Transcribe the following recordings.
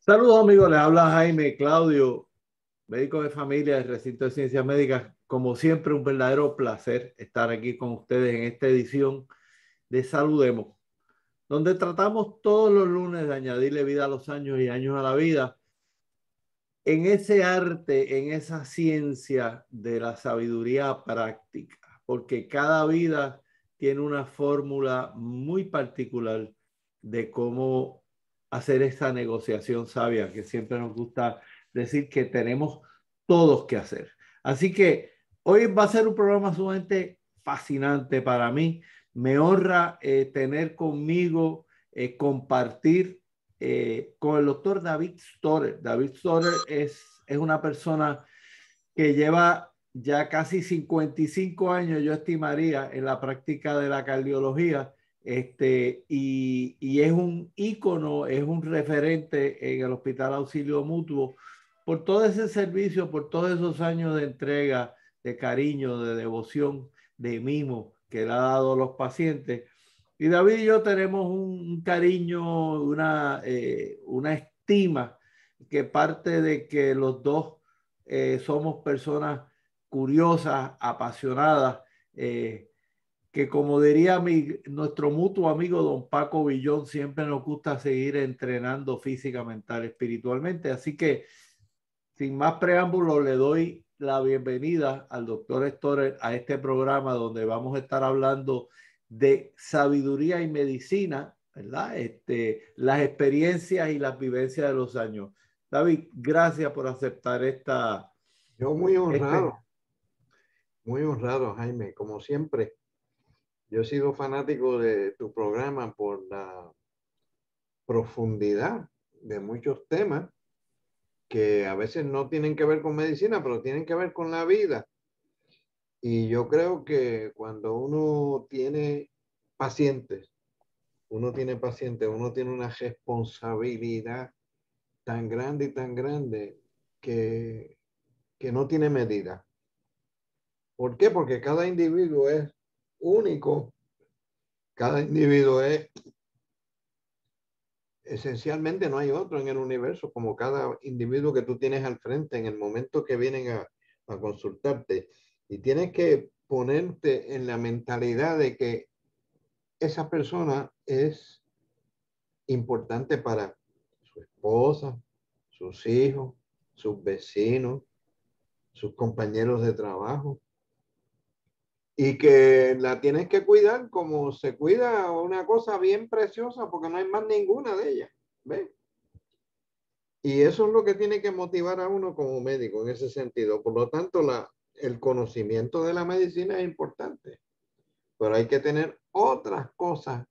Saludos amigos, les habla Jaime Claudio, médico de familia del Recinto de Ciencias Médicas. Como siempre, un verdadero placer estar aquí con ustedes en esta edición de Saludemos, donde tratamos todos los lunes de añadirle vida a los años y años a la vida en ese arte, en esa ciencia de la sabiduría práctica, porque cada vida tiene una fórmula muy particular de cómo hacer esa negociación sabia que siempre nos gusta decir que tenemos todos que hacer. Así que hoy va a ser un programa sumamente fascinante para mí. Me honra tener conmigo, compartir con el doctor David Storer. David Storer es una persona que lleva ya casi 55 años, yo estimaría, en la práctica de la cardiología, y es un ícono, es un referente en el Hospital Auxilio Mutuo por todo ese servicio, por todos esos años de entrega, de cariño, de devoción, de mimo que le ha dado a los pacientes. Y David y yo tenemos un cariño, una estima que parte de que los dos somos personas curiosas, apasionadas, que como diría nuestro mutuo amigo don Paco Villón, siempre nos gusta seguir entrenando física, mental, espiritualmente. Así que sin más preámbulos, le doy la bienvenida al doctor Storer a este programa donde vamos a estar hablando de sabiduría y medicina, ¿verdad? Las experiencias y las vivencias de los años. David, gracias por aceptar Yo este. muy honrado, Jaime, como siempre. Yo he sido fanático de tu programa por la profundidad de muchos temas que a veces no tienen que ver con medicina, pero tienen que ver con la vida. Y yo creo que cuando pacientes, uno tiene una responsabilidad tan grande que, que no tiene medida. ¿Por qué? Porque cada individuo es único, cada individuo es, esencialmente no hay otro en el universo como cada individuo que tú tienes al frente en el momento que vienen a consultarte. Y tienes que ponerte en la mentalidad de que esa persona es importante para su esposa, sus hijos, sus vecinos, sus compañeros de trabajo, y que la tienes que cuidar como se cuida una cosa bien preciosa, porque no hay más ninguna de ellas. ¿Ves? Y eso es lo que tiene que motivar a uno como médico en ese sentido. Por lo tanto, el conocimiento de la medicina es importante, pero hay que tener otras cosas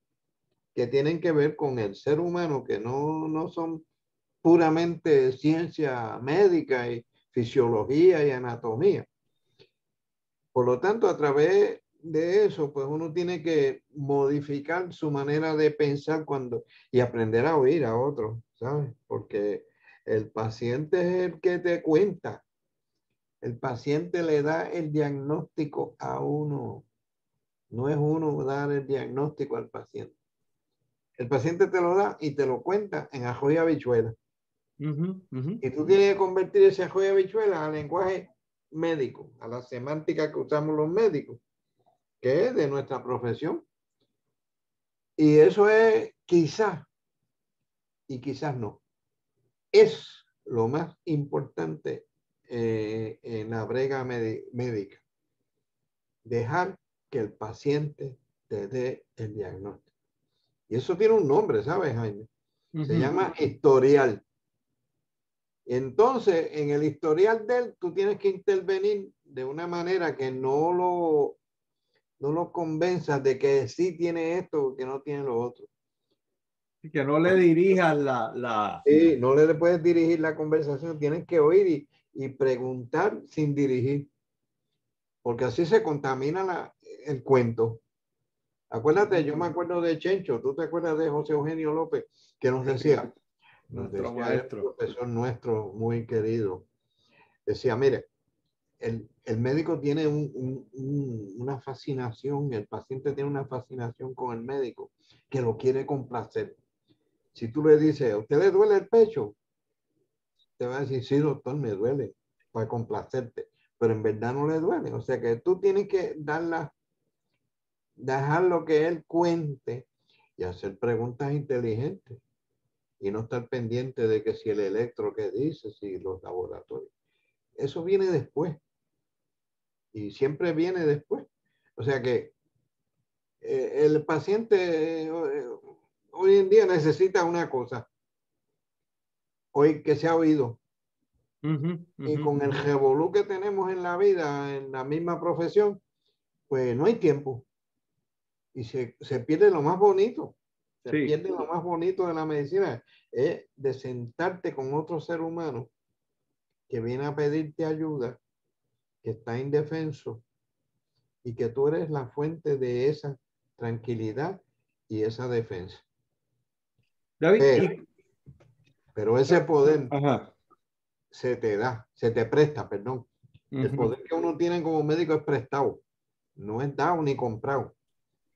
que tienen que ver con el ser humano, que no son puramente ciencia médica y fisiología y anatomía. Por lo tanto, a través de eso, pues uno tiene que modificar su manera de pensar y aprender a oír a otros, ¿sabes? Porque el paciente es el que te cuenta. El paciente le da el diagnóstico a uno. No es uno dar el diagnóstico al paciente. El paciente te lo da y te lo cuenta en ajo y habichuela. Y tú tienes que convertir ese ajo y habichuela al lenguaje médico, a la semántica que usamos los médicos, que es de nuestra profesión. Y eso es quizás, y quizás no, es lo más importante en la brega médica. Dejar que el paciente te dé el diagnóstico. Y eso tiene un nombre, ¿sabes, Jaime? Se llama historial. Entonces, en el historial de él, tú tienes que intervenir de una manera que no lo convenzas de que sí tiene esto o que no tiene lo otro. Que no le dirijas la. Sí, no le puedes dirigir la conversación, tienes que oír y preguntar sin dirigir, porque así se contamina el cuento. Acuérdate, yo me acuerdo de Chencho, tú te acuerdas de José Eugenio López, que nos Nuestro decía, era un maestro. profesor nuestro muy querido, decía, mire, el médico tiene una fascinación, el paciente tiene una fascinación con el médico, que lo quiere complacer. Si tú le dices, ¿a usted le duele el pecho? te va a decir, sí, doctor, me duele, para complacerte, pero en verdad no le duele. O sea que tú tienes que dejarlo que él cuente y hacer preguntas inteligentes y no estar pendiente de que si el electro que dice, si los laboratorios. Eso viene después y siempre viene después. O sea que el paciente hoy en día necesita una cosa, hoy que se ha oído. Y con el revolú que tenemos en la vida, en la misma profesión, pues no hay tiempo. Y se pierde lo más bonito. Se Sí. pierde lo más bonito de la medicina, es de sentarte con otro ser humano que viene a pedirte ayuda, que está indefenso y que tú eres la fuente de esa tranquilidad y esa defensa. David, Pero ese poder ajá. se te presta, perdón. El poder que uno tiene como médico es prestado, no es dado ni comprado.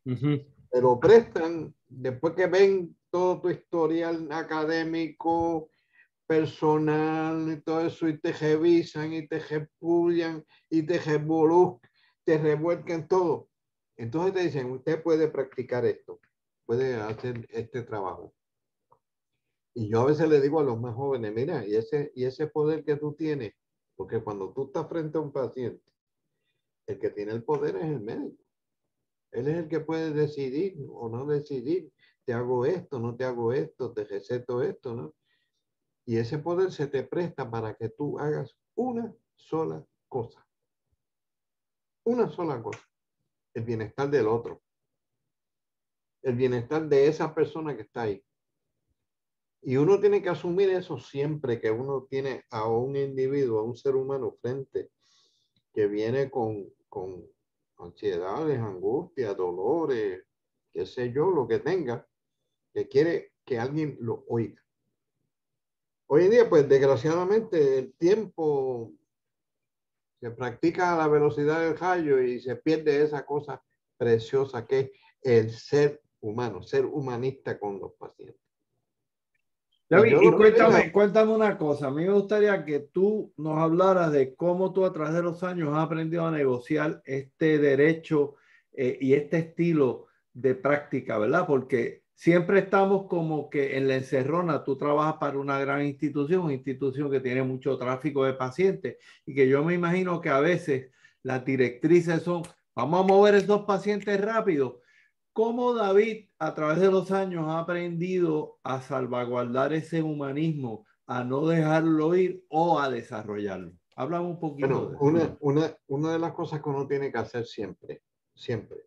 Te lo prestan después que ven todo tu historial académico, personal, y todo eso, y te revisan, y te repullan, y te revolucionan, te revuelcan todo. Entonces te dicen, usted puede practicar esto, puede hacer este trabajo. Y yo a veces le digo a los más jóvenes, mira, y ese poder que tú tienes, porque cuando tú estás frente a un paciente, el que tiene el poder es el médico. Él es el que puede decidir o no decidir. Te hago esto, no te hago esto, te receto esto, ¿no? Y ese poder se te presta para que tú hagas una sola cosa. Una sola cosa. El bienestar del otro. El bienestar de esa persona que está ahí. Y uno tiene que asumir eso siempre que uno tiene a un individuo, a un ser humano frente, que viene con ansiedades, angustias, dolores, qué sé yo, lo que tenga, que quiere que alguien lo oiga. Hoy en día, pues desgraciadamente, el tiempo se practica a la velocidad del rayo y se pierde esa cosa preciosa que es el ser humano, ser humanista con los pacientes. Y David, yo y lo que digo, cuéntame una cosa. A mí me gustaría que tú nos hablaras de cómo tú a través de los años has aprendido a negociar este derecho y este estilo de práctica, ¿verdad? Porque siempre estamos como que en la encerrona, tú trabajas para una institución que tiene mucho tráfico de pacientes y que yo me imagino que a veces las directrices son, vamos a mover esos pacientes rápido. ¿Cómo David a través de los años ha aprendido a salvaguardar ese humanismo, a no dejarlo ir o a desarrollarlo? Háblame un poquito bueno, de eso. una de las cosas que uno tiene que hacer siempre, siempre.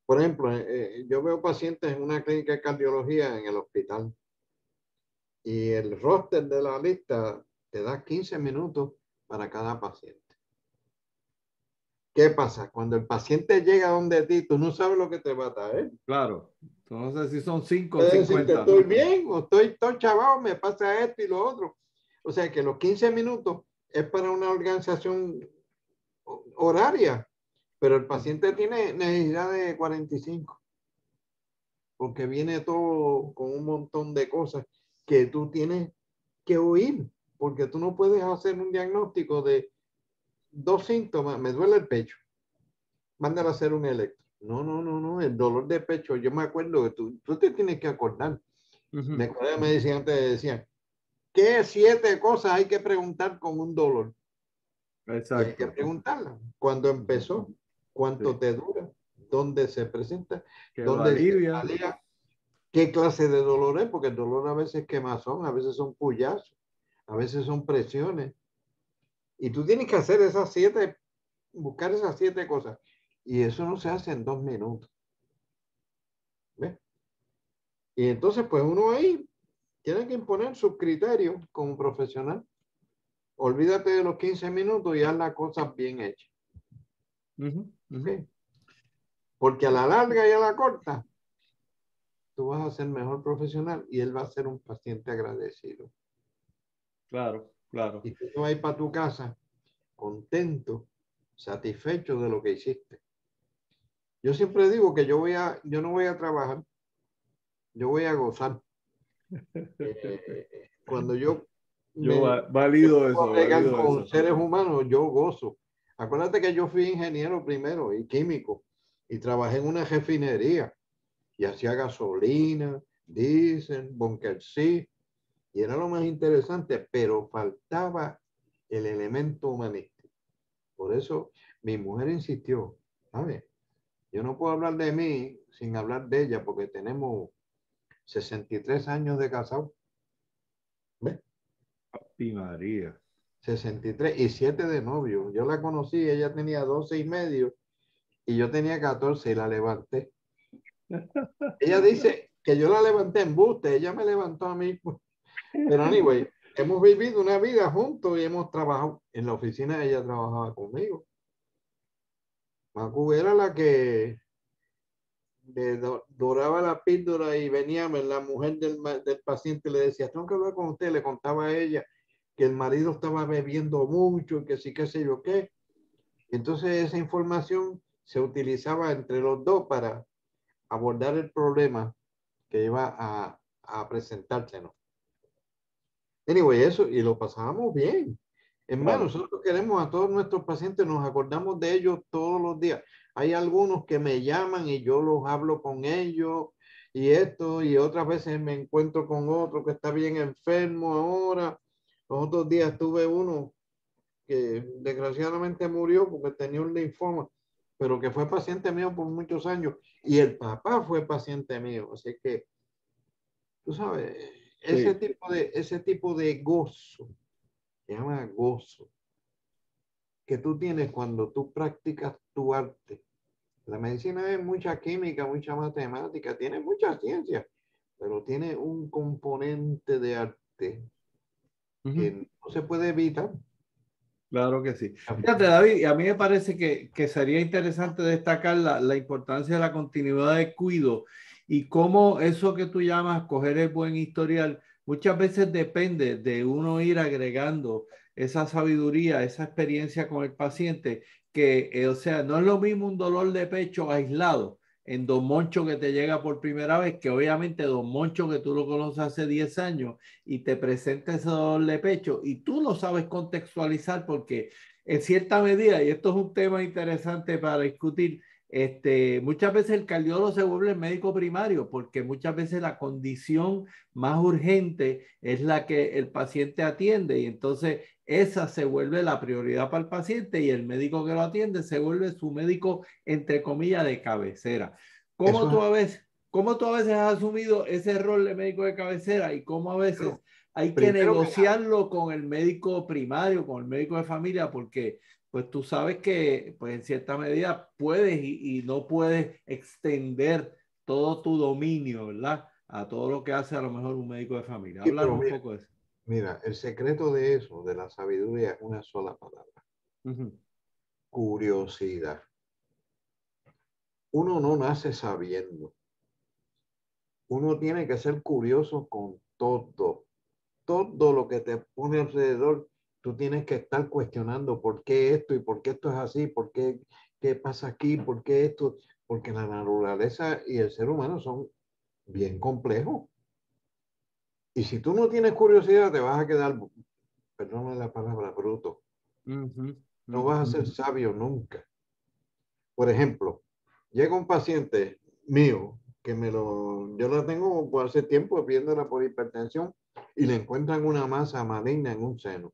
Por ejemplo, yo veo pacientes en una clínica de cardiología en el hospital y el roster de la lista te da 15 minutos para cada paciente. ¿Qué pasa? Cuando el paciente llega donde ti, tú no sabes lo que te va a traer. Claro, no sé si son 5 o Puede decirte, 50, estoy ¿no? bien o estoy chavado, me pasa esto y lo otro. O sea que los 15 minutos es para una organización horaria, pero el paciente tiene necesidad de 45, porque viene todo con un montón de cosas que tú tienes que oír, porque tú no puedes hacer un diagnóstico de 2 síntomas, me duele el pecho, mándale a hacer un electro. No, el dolor de pecho, yo me acuerdo que tú te tienes que acordar. Me acuerdo, me decían, ¿qué 7 cosas hay que preguntar con un dolor? Y hay que Exacto. preguntarla. ¿Cuándo empezó? ¿Cuánto Sí. te dura? ¿Dónde se presenta? Que lo ¿Dónde se alivia. alivia? ¿Qué clase de dolor es? Porque el dolor a veces es quemazón, a veces son puyazos, a veces son presiones. Y tú tienes que hacer buscar esas 7 cosas. Y eso no se hace en 2 minutos. ¿Ves? Y entonces, pues uno ahí tiene que imponer sus criterios como profesional. Olvídate de los 15 minutos y haz las cosas bien hechas. ¿Okay? Porque a la larga y a la corta, tú vas a ser mejor profesional y él va a ser un paciente agradecido. Claro, claro. Y tú vas a ir para tu casa contento, satisfecho de lo que hiciste. Yo siempre digo que yo no voy a trabajar, yo voy a gozar. Cuando yo Válido eso, bregar válido con eso. seres humanos, yo gozo. Acuérdate que yo fui ingeniero primero y químico y trabajé en una refinería y hacía gasolina, diésel, bunker C, y era lo más interesante, pero faltaba el elemento humanístico. Por eso mi mujer insistió, ¿sabes? Yo no puedo hablar de mí sin hablar de ella porque tenemos 63 años de casado. ¿Ves? Ave María. 63 y 7 de novio. Yo la conocí, ella tenía 12 y medio y yo tenía 14 y la levanté. Ella dice que yo la levanté en buste, ella me levantó a mí. Pero anyway, hemos vivido una vida juntos y hemos trabajado. En la oficina ella trabajaba conmigo. Macu era la que doraba la píldora y venía la mujer del paciente le decía, tengo que hablar con usted, le contaba a ella que el marido estaba bebiendo mucho y que sí, qué sé yo qué. Entonces esa información se utilizaba entre los dos para abordar el problema que iba a presentársenos. Anyway, eso, y lo pasábamos bien. Hermano, Claro. nosotros queremos a todos nuestros pacientes, nos acordamos de ellos todos los días. Hay algunos que me llaman y yo los hablo con ellos y esto, y otras veces me encuentro con otro que está bien enfermo ahora. Los otros días tuve uno que desgraciadamente murió porque tenía un linfoma, pero que fue paciente mío por muchos años y el papá fue paciente mío. Así que, tú sabes, Sí. ese tipo de gozo, se llama gozo, que tú tienes cuando tú practicas tu arte. La medicina es mucha química, mucha matemática, tiene mucha ciencia, pero tiene un componente de arte que Ujú. no se puede evitar. Claro que sí. Fíjate, David, y a mí me parece que sería interesante destacar la importancia de la continuidad de cuidado y cómo eso que tú llamas coger el buen historial muchas veces depende de uno ir agregando esa sabiduría, esa experiencia con el paciente, que, o sea, no es lo mismo un dolor de pecho aislado en Don Moncho que te llega por primera vez, que obviamente Don Moncho que tú lo conoces hace 10 años y te presenta ese dolor de pecho y tú lo sabes contextualizar porque en cierta medida, y esto es un tema interesante para discutir, muchas veces el cardiólogo se vuelve el médico primario porque muchas veces la condición más urgente es la que el paciente atiende y entonces esa se vuelve la prioridad para el paciente y el médico que lo atiende se vuelve su médico entre comillas de cabecera. ¿Cómo Eso tú es, a veces, cómo tú a veces has asumido ese rol de médico de cabecera y cómo a veces pero hay que primero que nada, negociarlo con el médico primario, con el médico de familia, porque pues tú sabes que pues en cierta medida puedes y no puedes extender todo tu dominio, ¿verdad? A todo lo que hace a lo mejor un médico de familia. sí, Háblanos pero un poco de eso. mira, el secreto de eso, de la sabiduría, es una sola palabra, Ujú. curiosidad. Uno no nace sabiendo, uno tiene que ser curioso con todo. Todo lo que te pone alrededor, tú tienes que estar cuestionando por qué esto y por qué esto es así, por qué, qué pasa aquí, por qué esto, porque la naturaleza y el ser humano son bien complejos. Y si tú no tienes curiosidad, te vas a quedar, perdóname la palabra, bruto. Ujú, No vas a ujú. ser sabio nunca. Por ejemplo, llega un paciente mío que yo la tengo por hace tiempo viéndola por hipertensión y le encuentran una masa maligna en un seno.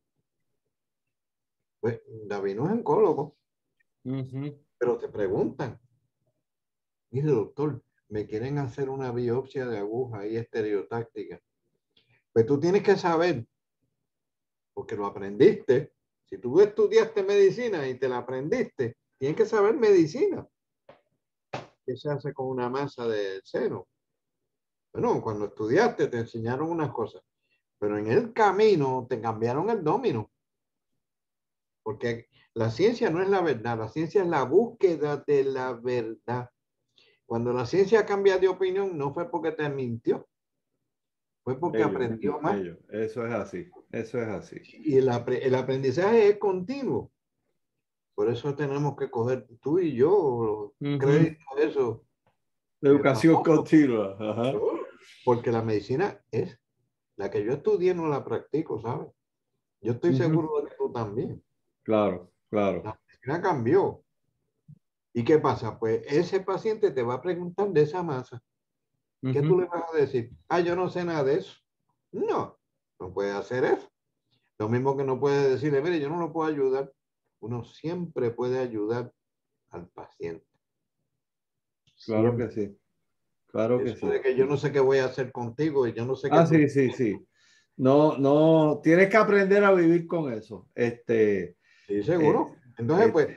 Pues David no es oncólogo, Ujú. pero te preguntan, mire doctor, me quieren hacer una biopsia de aguja y estereotáctica. Pues tú tienes que saber, porque lo aprendiste. Si tú estudiaste medicina y te la aprendiste, tienes que saber medicina. ¿Qué se hace con una masa del seno? Bueno, cuando estudiaste te enseñaron unas cosas, pero en el camino te cambiaron el domino, porque la ciencia no es la verdad, la ciencia es la búsqueda de la verdad. Cuando la ciencia cambia de opinión, no fue porque te mintió, fue porque Ellos, aprendió más. ellos. Eso es así, eso es así. Y el aprendizaje es continuo. Por eso tenemos que coger tú y yo Ujú. crédito de eso, Educación famoso, continua. Ajá. porque la medicina es la que yo estudié, no la practico, ¿sabes? Yo estoy Ujú. seguro de que tú también. Claro, claro. La medicina cambió. ¿Y qué pasa? Pues ese paciente te va a preguntar de esa masa. ¿Qué tú Ujú. le vas a decir? Ah, yo no sé nada de eso. No, no puede hacer eso. Lo mismo que no puede decirle, mire, yo no lo puedo ayudar. Uno siempre puede ayudar al paciente. Claro que Siempre. sí, claro que Eso sí. de que yo no sé qué voy a hacer contigo y yo no sé qué Ah, tú... sí, sí, sí. No, no, tienes que aprender a vivir con eso. Sí, Eh, seguro. Entonces, eh, pues,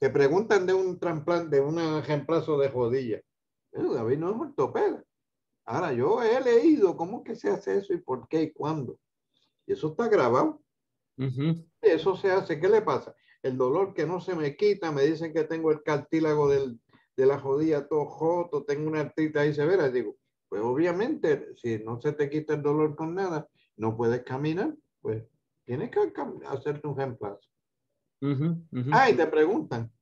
te preguntan de un trasplante, de un reemplazo de rodilla. David no es ortopeda. Ahora, yo he leído cómo que se hace eso y por qué y cuándo. Y eso está grabado. ujú. Eso se hace. ¿Qué le pasa? El dolor que no se me quita, me dicen que tengo el cartílago de la rodilla todo joto, tengo una artrita ahí severa. Y digo, pues obviamente, si no se te quita el dolor con nada, no puedes caminar, pues tienes que hacerte un reemplazo. Ujú, ujú. Ah, y te preguntan,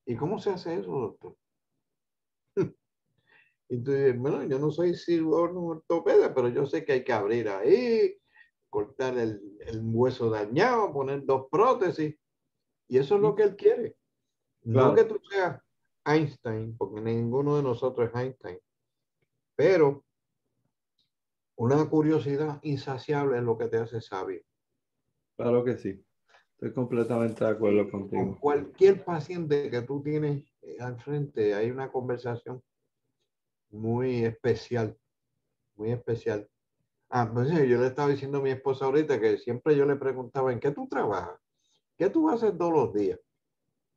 ¿y cómo se hace eso, doctor? Y tú dices, bueno, yo no soy cirujano ortopeda, pero yo sé que hay que abrir ahí, cortar el hueso dañado, poner dos prótesis, y eso es lo que él quiere. No que Claro, tú seas Einstein, porque ninguno de nosotros es Einstein, pero una curiosidad insaciable es lo que te hace sabio. claro que sí. Estoy completamente de acuerdo Con contigo. cualquier paciente que tú tienes al frente, hay una conversación muy especial, muy especial. Ah, pues sí, yo le estaba diciendo a mi esposa ahorita que siempre yo le preguntaba, ¿en qué tú trabajas? ¿Qué tú haces todos los días?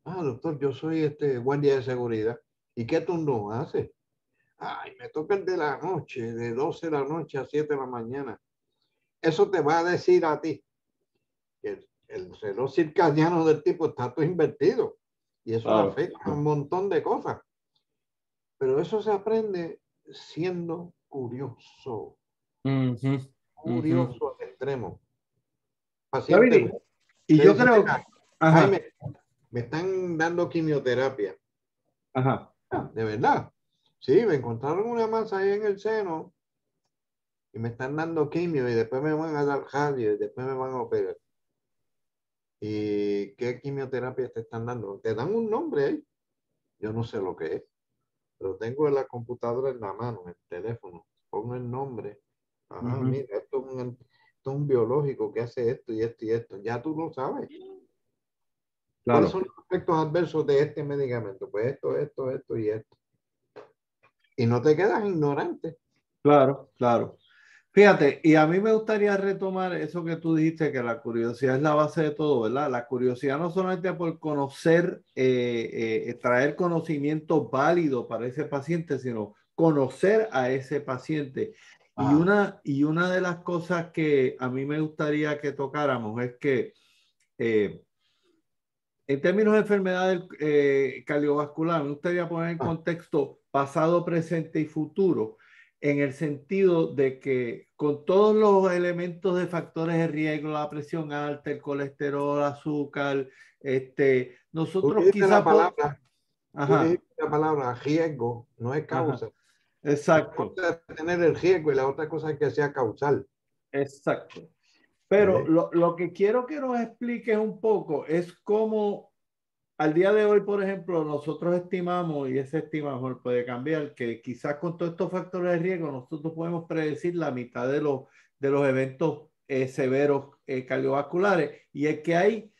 Ah, doctor, yo soy guardia de seguridad. ¿Y qué tú no haces? Ay, me toca el de la noche, de 12 de la noche a 7 de la mañana. Eso te va a decir a ti que el reloj circadiano del tipo está todo invertido. Y eso Claro. afecta a un montón de cosas. Pero eso se aprende siendo curioso, Ujú, ujú. curioso al extremo. Paciente David, me y yo dice, creo, mira, ajá, Jaime, me están dando quimioterapia. ajá, Ah, de verdad. Sí, me encontraron una masa ahí en el seno y me están dando quimio y después me van a dar radio y después me van a operar. ¿Y qué quimioterapia te están dando? Te dan un nombre ahí. Yo no sé lo que es, pero tengo la computadora en la mano, el teléfono. Pongo el nombre. Ajá, ujú, mira, esto es un biológico que hace esto y esto y esto. Ya tú lo sabes. ¿Cuáles claro, son los efectos adversos de este medicamento? Pues esto y esto. Y no te quedas ignorante. claro, claro. Fíjate, y a mí me gustaría retomar eso que tú dijiste, que la curiosidad es la base de todo, ¿verdad? La curiosidad no solamente por conocer, traer conocimiento válido para ese paciente, sino conocer a ese paciente. Ah, Y una de las cosas que a mí me gustaría que tocáramos es que eh, en términos de enfermedades cardiovasculares, me gustaría poner en ah, contexto pasado, presente y futuro, en el sentido de que con todos los elementos de factores de riesgo, la presión alta, el colesterol, azúcar, tú nosotros dijiste quizás la por... palabra, tú Ajá, dijiste la palabra riesgo, no es ajá, causa. Una exacto, cosa es tener el riesgo y la otra cosa es que sea causal. exacto. Pero ¿Eh? lo que quiero que nos expliques un poco es cómo al día de hoy, por ejemplo, nosotros estimamos, y ese estimamos puede cambiar, que quizás con todos estos factores de riesgo nosotros podemos predecir la mitad de los eventos severos cardiovasculares. Y es que hay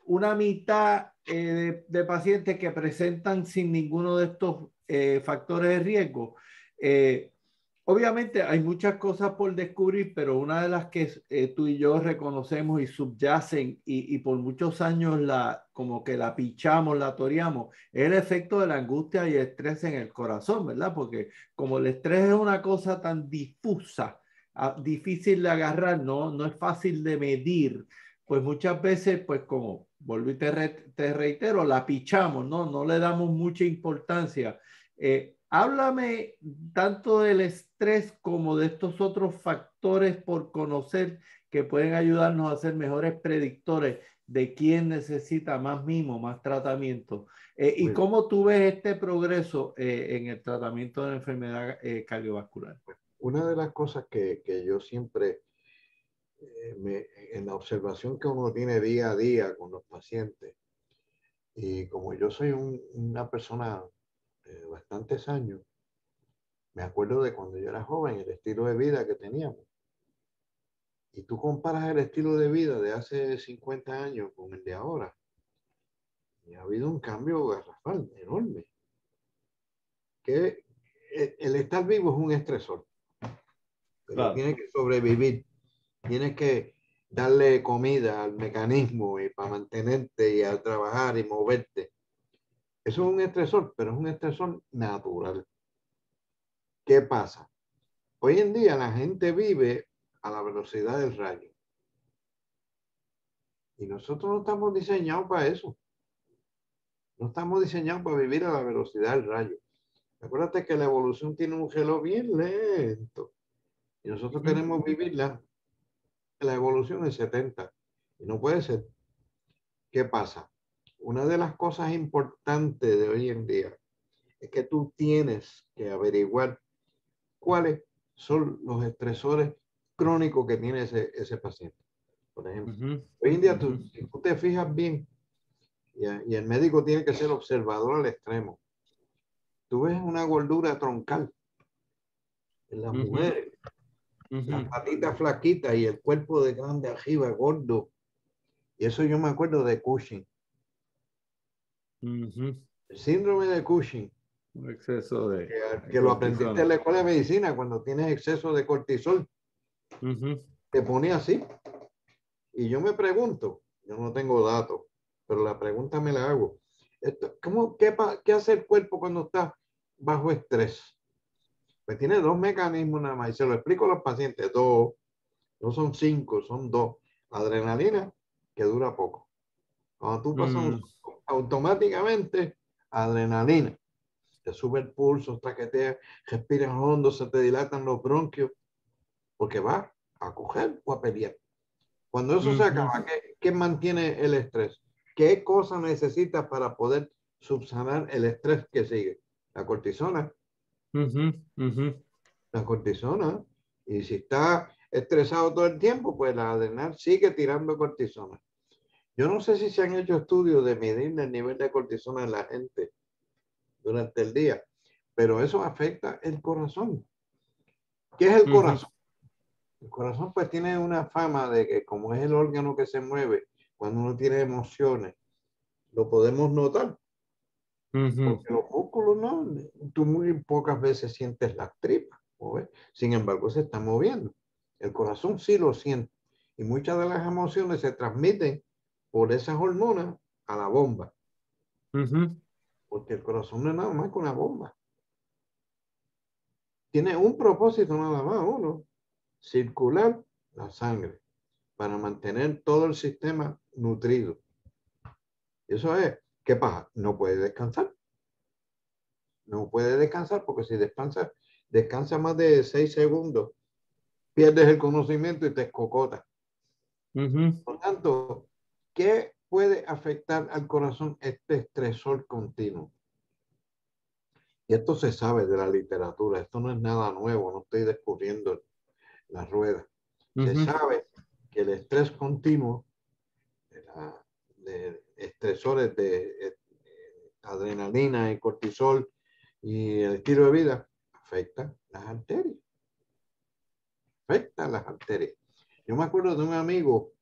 una mitad de pacientes que presentan sin ninguno de estos factores de riesgo. Eh, Obviamente hay muchas cosas por descubrir, pero una de las que tú y yo reconocemos y subyacen y por muchos años como que la pichamos, la toreamos, es el efecto de la angustia y el estrés en el corazón, ¿verdad? Porque como el estrés es una cosa tan difusa, difícil de agarrar, no es fácil de medir, pues muchas veces, pues como volví te reitero, la pichamos, no le damos mucha importancia. Háblame tanto del estrés como de estos otros factores por conocer que pueden ayudarnos a ser mejores predictores de quién necesita más mimo, más tratamiento. ¿Y Mira, cómo tú ves este progreso en el tratamiento de la enfermedad cardiovascular? una de las cosas que yo siempre en la observación que uno tiene día a día con los pacientes, y como yo soy una persona de bastantes años, me acuerdo de cuando yo era joven, el estilo de vida que teníamos. Y tú comparas el estilo de vida de hace 50 años con el de ahora. Y ha habido un cambio garrafal, enorme. Que el estar vivo es un estresor. Pero Claro. tienes que sobrevivir. Tienes que darle comida al mecanismo y para mantenerte y al trabajar y moverte. Eso es un estresor, pero es un estresor natural. ¿Qué pasa? Hoy en día la gente vive a la velocidad del rayo. Y nosotros no estamos diseñados para eso. No estamos diseñados para vivir a la velocidad del rayo. Acuérdate que la evolución tiene un reloj bien lento. Y nosotros queremos vivir la evolución en 70. Y no puede ser. ¿Qué pasa? Una de las cosas importantes de hoy en día es que tú tienes que averiguar cuáles son los estresores crónicos que tiene ese paciente. Por ejemplo, hoy en día si tú te fijas bien, y el médico tiene que ser observador al extremo. Tú ves una gordura troncal en las mujeres, las patitas flaquitas y el cuerpo de grande arriba, gordo. Y eso yo me acuerdo de Cushing. El síndrome de Cushing. Un exceso de Que lo aprendiste en la escuela de medicina cuando tienes exceso de cortisol. Te pone así. Y yo me pregunto, yo no tengo datos, pero la pregunta me la hago. ¿Qué hace el cuerpo cuando está bajo estrés? Pues tiene dos mecanismos nada más, y se lo explico a los pacientes, dos, no son 5, son dos. Adrenalina, que dura poco. Cuando tú pasas automáticamente, adrenalina, te sube el pulso, traqueteas, respiras hondo, se te dilatan los bronquios, porque vas a coger o a pelear. Cuando eso se acaba, ¿qué mantiene el estrés? ¿Qué cosa necesitas para poder subsanar el estrés que sigue? La cortisona. La cortisona. Y si está estresado todo el tiempo, pues la adrenal sigue tirando cortisona. Yo no sé si se han hecho estudios de medir el nivel de cortisona en la gente durante el día, pero eso afecta el corazón. ¿Qué es el corazón? El corazón pues tiene una fama de que como es el órgano que se mueve cuando uno tiene emociones, lo podemos notar. Porque los músculos no, tú muy pocas veces sientes las tripas, ¿ves? Sin embargo se está moviendo. El corazón sí lo siente. Y muchas de las emociones se transmiten por esas hormonas a la bomba. Porque el corazón no es nada más que una bomba. Tiene un propósito nada más, uno, circular la sangre para mantener todo el sistema nutrido. Y eso es, ¿qué pasa? No puede descansar. No puede descansar porque si descansa más de 6 segundos, pierdes el conocimiento y te escocotas. Por tanto, ¿qué puede afectar al corazón este estresor continuo? Y esto se sabe de la literatura, esto no es nada nuevo, no estoy descubriendo la rueda. Se sabe que el estrés continuo, de estresores de adrenalina y cortisol y el estilo de vida, afecta las arterias. Afecta las arterias. Yo me acuerdo de un amigo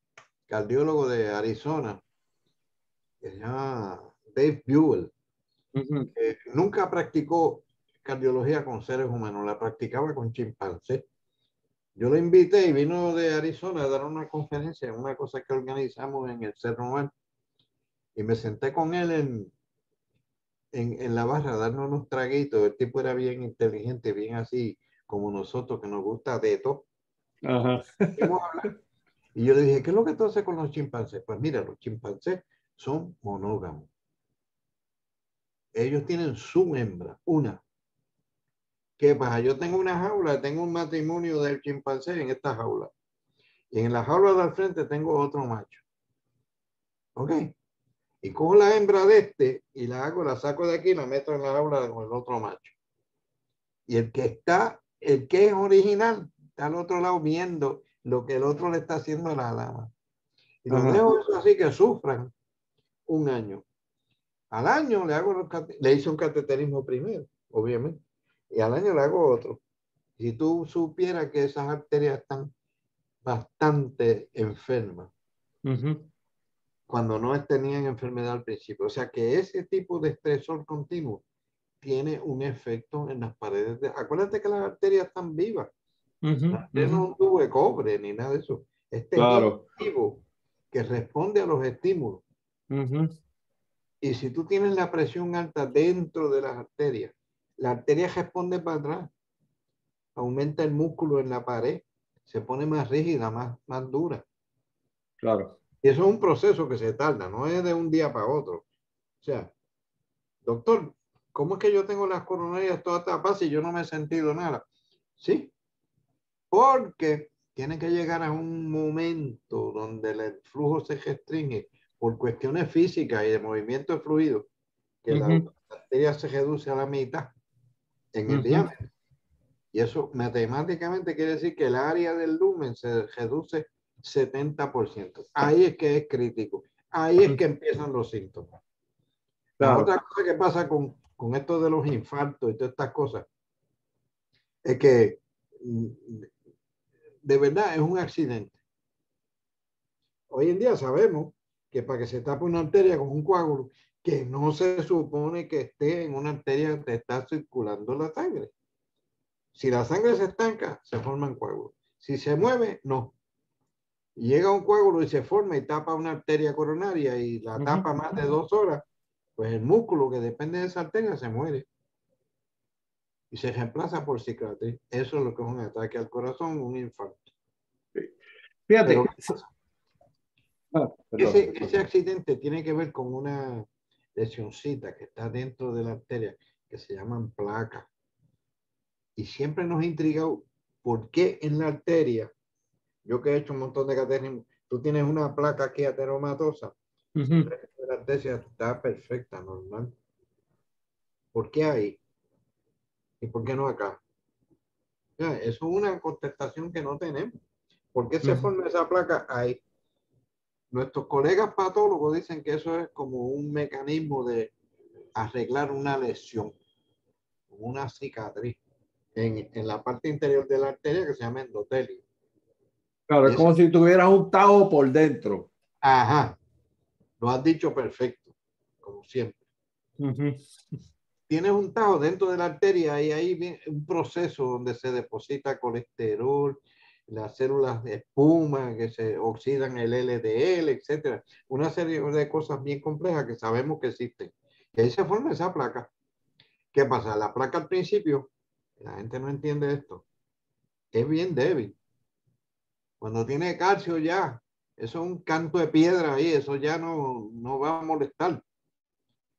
cardiólogo de Arizona que se llama Dave Buell, que nunca practicó cardiología con seres humanos, la practicaba con chimpancés. Yo lo invité y vino de Arizona a dar una conferencia, una cosa que organizamos en el Cerro Noval, y me senté con él en la barra a darnos unos traguitos. El tipo era bien inteligente, bien así como nosotros, que nos gusta de todo. Y yo le dije, ¿qué es lo que tú haces con los chimpancés? Pues mira, los chimpancés son monógamos. Ellos tienen su hembra, una. ¿Qué pasa? Yo tengo una jaula, tengo un matrimonio del chimpancé en esta jaula. Y en la jaula de al frente tengo otro macho. ¿Ok? Y cojo la hembra de este y la saco de aquí y la meto en la jaula con el otro macho. Y el que es original, está al otro lado viendo lo que el otro le está haciendo a la dama. Y lo Ajá. dejo eso así que sufran un año. Al año le hice un cateterismo primero, obviamente, y al año le hago otro. Si tú supieras que esas arterias están bastante enfermas, cuando no tenían enfermedad al principio. O sea que ese tipo de estresor continuo tiene un efecto en las paredes. Acuérdate que las arterias están vivas. Las arterias no es un tubo de cobre ni nada de eso. Es tejido Claro. vivo que responde a los estímulos. Y si tú tienes la presión alta dentro de las arterias, la arteria responde para atrás, aumenta el músculo en la pared, se pone más rígida, más dura. Claro. Y eso es un proceso que se tarda, no es de un día para otro. O sea, doctor, ¿cómo es que yo tengo las coronarias todas tapadas y yo no me he sentido nada? Sí, porque tiene que llegar a un momento donde el flujo se restringe por cuestiones físicas y de movimiento de fluido, que la arteria se reduce a la mitad en el diámetro. Y eso matemáticamente quiere decir que el área del lumen se reduce 70%. Ahí es que es crítico. Ahí es que empiezan los síntomas. La Claro. otra cosa que pasa con esto de los infartos y todas estas cosas es que de verdad es un accidente. Hoy en día sabemos que para que se tape una arteria con un coágulo, que no se supone que esté en una arteria donde está circulando la sangre. Si la sangre se estanca, se forman coágulos. Si se mueve, no. Y llega un coágulo y se forma y tapa una arteria coronaria y la tapa más de 2 horas, pues el músculo que depende de esa arteria se muere y se reemplaza por cicatriz. Eso es lo que es un ataque al corazón, un infarto. Pero Fíjate. Perdón. ese accidente tiene que ver con una lesioncita que está dentro de la arteria que se llaman placas. Y siempre nos ha intrigado por qué en la arteria, yo que he hecho un montón de cateterismo, tú tienes una placa aquí ateromatosa, la arteria está perfecta, normal. ¿Por qué ahí? ¿Y por qué no acá? Ya, eso es una contestación que no tenemos. ¿Por qué se forma esa placa ahí? Nuestros colegas patólogos dicen que eso es como un mecanismo de arreglar una lesión, una cicatriz en la parte interior de la arteria que se llama endotelio. Claro, Y es eso, como si tuvieras un tajo por dentro. ajá, lo has dicho perfecto, como siempre. Tienes un tajo dentro de la arteria y ahí viene un proceso donde se deposita colesterol, las células de espuma que se oxidan el LDL, etcétera. Una serie de cosas bien complejas que sabemos que existen. Y ahí se forma esa placa. ¿Qué pasa? La placa al principio, la gente no entiende esto, es bien débil. Cuando tiene calcio ya, eso es un canto de piedra ahí, eso ya no va a molestar.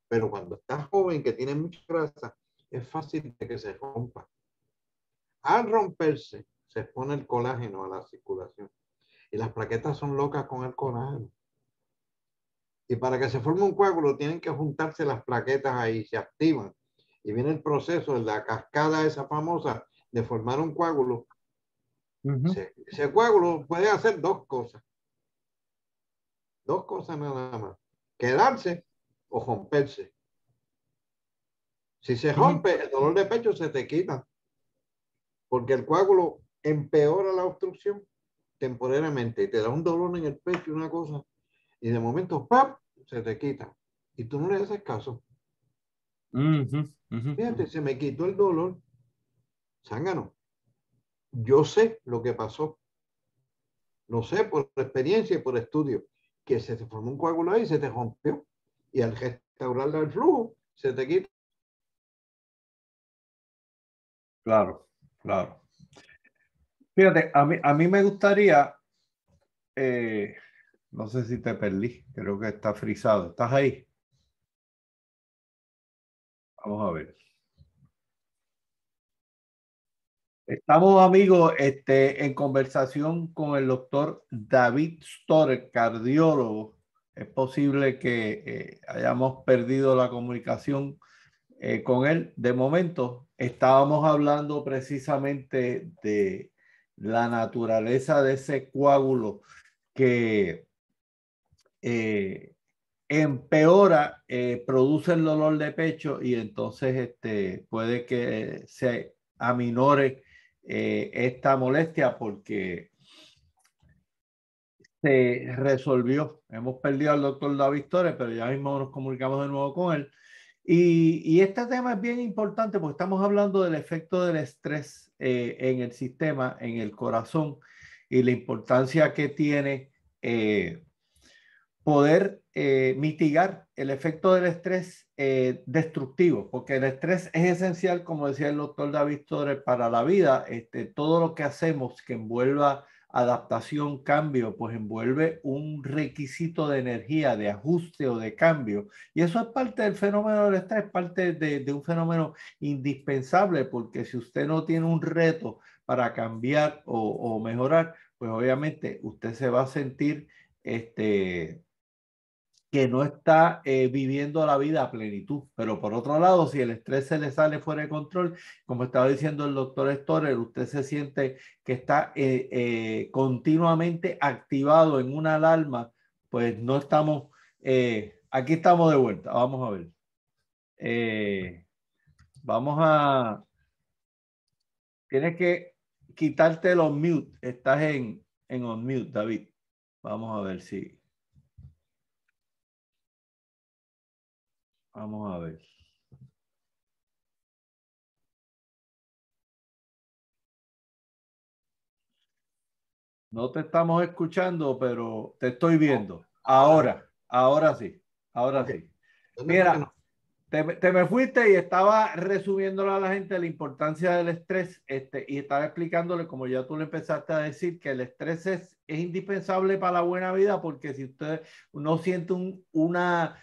Pero cuando estás joven, que tiene mucha grasa, es fácil de que se rompa. Al romperse, se expone el colágeno a la circulación. Y las plaquetas son locas con el colágeno. Y para que se forme un coágulo, tienen que juntarse las plaquetas ahí, se activan. Y viene el proceso de la cascada esa famosa de formar un coágulo. Ese coágulo puede hacer dos cosas nada más: quedarse o romperse. Si se rompe, el dolor de pecho se te quita, porque el coágulo empeora la obstrucción temporariamente y te da un dolor en el pecho, una cosa, y de momento, ¡pap!, se te quita. Y tú no le haces caso. Fíjate, se me quitó el dolor. Zángano, yo sé lo que pasó. Lo sé por experiencia y por estudio, que se te formó un coágulo ahí y se te rompió. Y al restaurar el flujo, se te quita. Claro, claro. Fíjate, a mí me gustaría, no sé si te perdí, creo que está frisado. ¿Estás ahí? Vamos a ver. Estamos, amigos, en conversación con el doctor David Storer, cardiólogo. Es posible que hayamos perdido la comunicación con él. De momento, estábamos hablando precisamente de la naturaleza de ese coágulo que empeora, produce el dolor de pecho y entonces puede que se aminore esta molestia porque se resolvió. Hemos perdido al doctor David Torres, pero ya mismo nos comunicamos de nuevo con él. Y este tema es bien importante porque estamos hablando del efecto del estrés en el sistema, en el corazón y la importancia que tiene poder mitigar el efecto del estrés destructivo, porque el estrés es esencial, como decía el doctor David Torres, para la vida. Todo lo que hacemos que envuelva adaptación, cambio, pues envuelve un requisito de energía, de ajuste o de cambio. Y eso es parte del fenómeno del estrés, parte de un fenómeno indispensable, porque si usted no tiene un reto para cambiar o mejorar, pues obviamente usted se va a sentir que no está viviendo la vida a plenitud. Pero por otro lado, si el estrés se le sale fuera de control, como estaba diciendo el doctor Storer, usted se siente que está continuamente activado en una alarma, pues no estamos, aquí estamos de vuelta. Vamos a ver. Vamos a, tienes que quitarte los mute. Estás en on mute, David. Vamos a ver si. Vamos a ver. No te estamos escuchando, pero te estoy viendo. Ahora sí. Ahora Okay. sí. Mira, te me fuiste y estaba resumiéndole a la gente la importancia del estrés y estaba explicándole, como ya tú le empezaste a decir, que el estrés es indispensable para la buena vida, porque si usted no siente una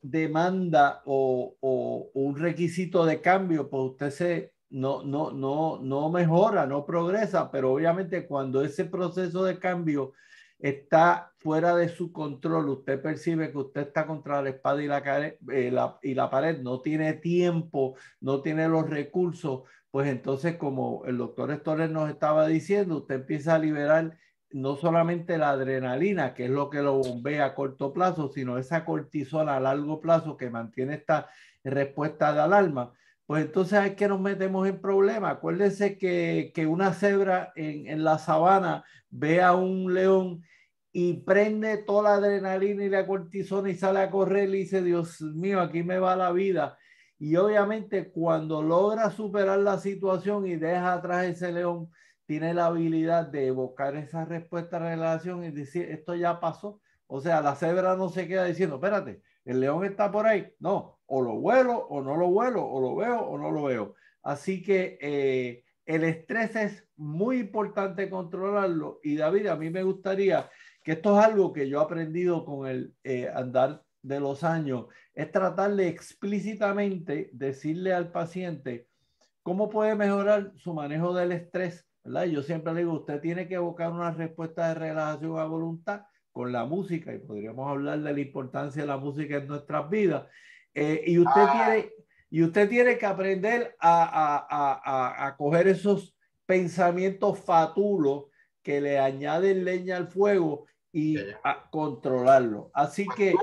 demanda o un requisito de cambio, pues usted no mejora, no progresa, pero obviamente cuando ese proceso de cambio está fuera de su control, usted percibe que usted está contra la espada y la pared, no tiene tiempo, no tiene los recursos, pues entonces como el doctor Stoller nos estaba diciendo, usted empieza a liberar no solamente la adrenalina, que es lo que lo bombea a corto plazo, sino esa cortisona a largo plazo que mantiene esta respuesta de alarma. Pues entonces es que nos metemos en problemas. Acuérdense que una cebra en la sabana ve a un león y prende toda la adrenalina y la cortisona y sale a correr y dice, Dios mío, aquí me va la vida. Y obviamente cuando logra superar la situación y deja atrás ese león, tiene la habilidad de evocar esa respuesta a relación y decir, esto ya pasó. O sea, la cebra no se queda diciendo, espérate, el león está por ahí. No, o lo vuelo o no lo vuelo, o lo veo o no lo veo. Así que el estrés es muy importante controlarlo. Y David, a mí me gustaría que esto es algo que yo he aprendido con el andar de los años, es tratar de explícitamente decirle al paciente cómo puede mejorar su manejo del estrés, ¿verdad? Yo siempre le digo, usted tiene que buscar una respuesta de relajación a voluntad con la música, y podríamos hablar de la importancia de la música en nuestras vidas. Y usted tiene que aprender a coger esos pensamientos fatulos que le añaden leña al fuego y a controlarlo. Así que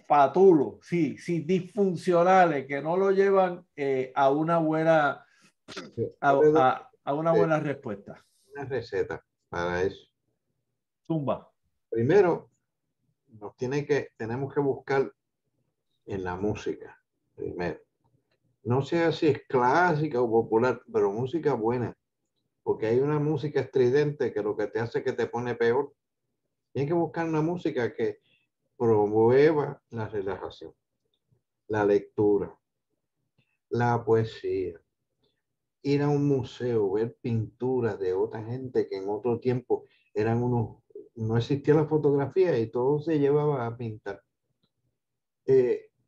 fatulos, sí, sí, disfuncionales, que no lo llevan a una buena a una buena respuesta. Una receta para eso. Zumba. Primero, tenemos que buscar en la música, primero. No sé si es clásica o popular, pero música buena, porque hay una música estridente que lo que te hace es que te pone peor. Tienes que buscar una música que promueva la relajación, la lectura, la poesía, ir a un museo, ver pinturas de otra gente que en otro tiempo no existía la fotografía y todo se llevaba a pintar.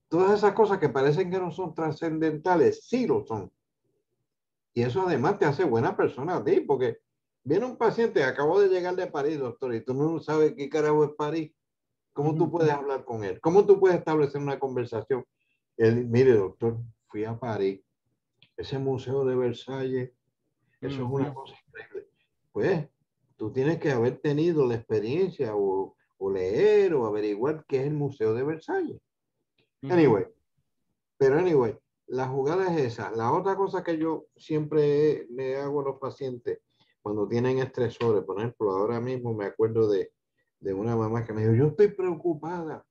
Todas esas cosas que parecen que no son trascendentales, sí lo son. Y eso además te hace buena persona a ti, porque viene un paciente, acabo de llegar de París, doctor, y tú no sabes qué carajo es París. ¿Cómo tú puedes hablar con él? ¿Cómo tú puedes establecer una conversación? Él, mire, doctor, fui a París ese museo de Versalles, eso es una cosa increíble. Pues tú tienes que haber tenido la experiencia o leer o averiguar qué es el Museo de Versalles. Anyway, pero anyway, la jugada es esa. La otra cosa que yo siempre le hago a los pacientes cuando tienen estresores, por ejemplo, ahora mismo me acuerdo de una mamá que me dijo, yo estoy preocupada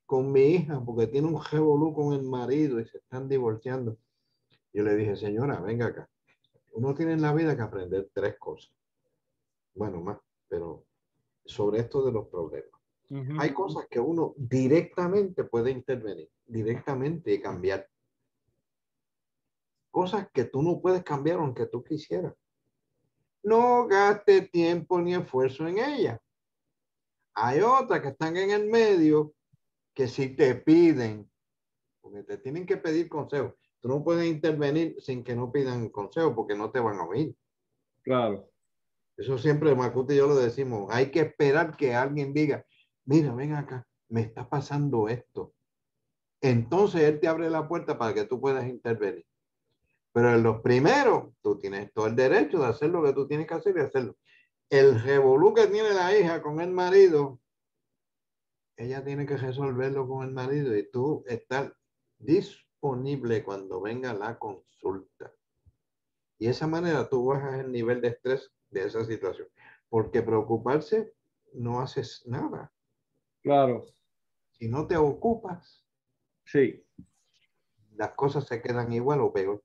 con mi hija porque tiene un revolú con el marido y se están divorciando. Yo le dije, señora, venga acá. Uno tiene en la vida que aprender tres cosas. Bueno, más, pero sobre esto de los problemas. Hay cosas que uno directamente puede intervenir, directamente y cambiar. Cosas que tú no puedes cambiar aunque tú quisieras. No gaste tiempo ni esfuerzo en ellas. Hay otras que están en el medio que si te piden, porque te tienen que pedir consejo. Tú no puedes intervenir sin que no pidan consejo porque no te van a oír. Claro. Eso siempre Macuto y yo lo decimos. Hay que esperar que alguien diga, mira, ven acá, me está pasando esto. Entonces él te abre la puerta para que tú puedas intervenir. Pero en los primeros, tú tienes todo el derecho de hacer lo que tú tienes que hacer y hacerlo. El revolú que tiene la hija con el marido, ella tiene que resolverlo con el marido y tú estás disponible cuando venga la consulta. Y de esa manera tú bajas el nivel de estrés de esa situación. Porque preocuparse no haces nada. Claro, Si no te ocupas, sí. las cosas se quedan igual o peor.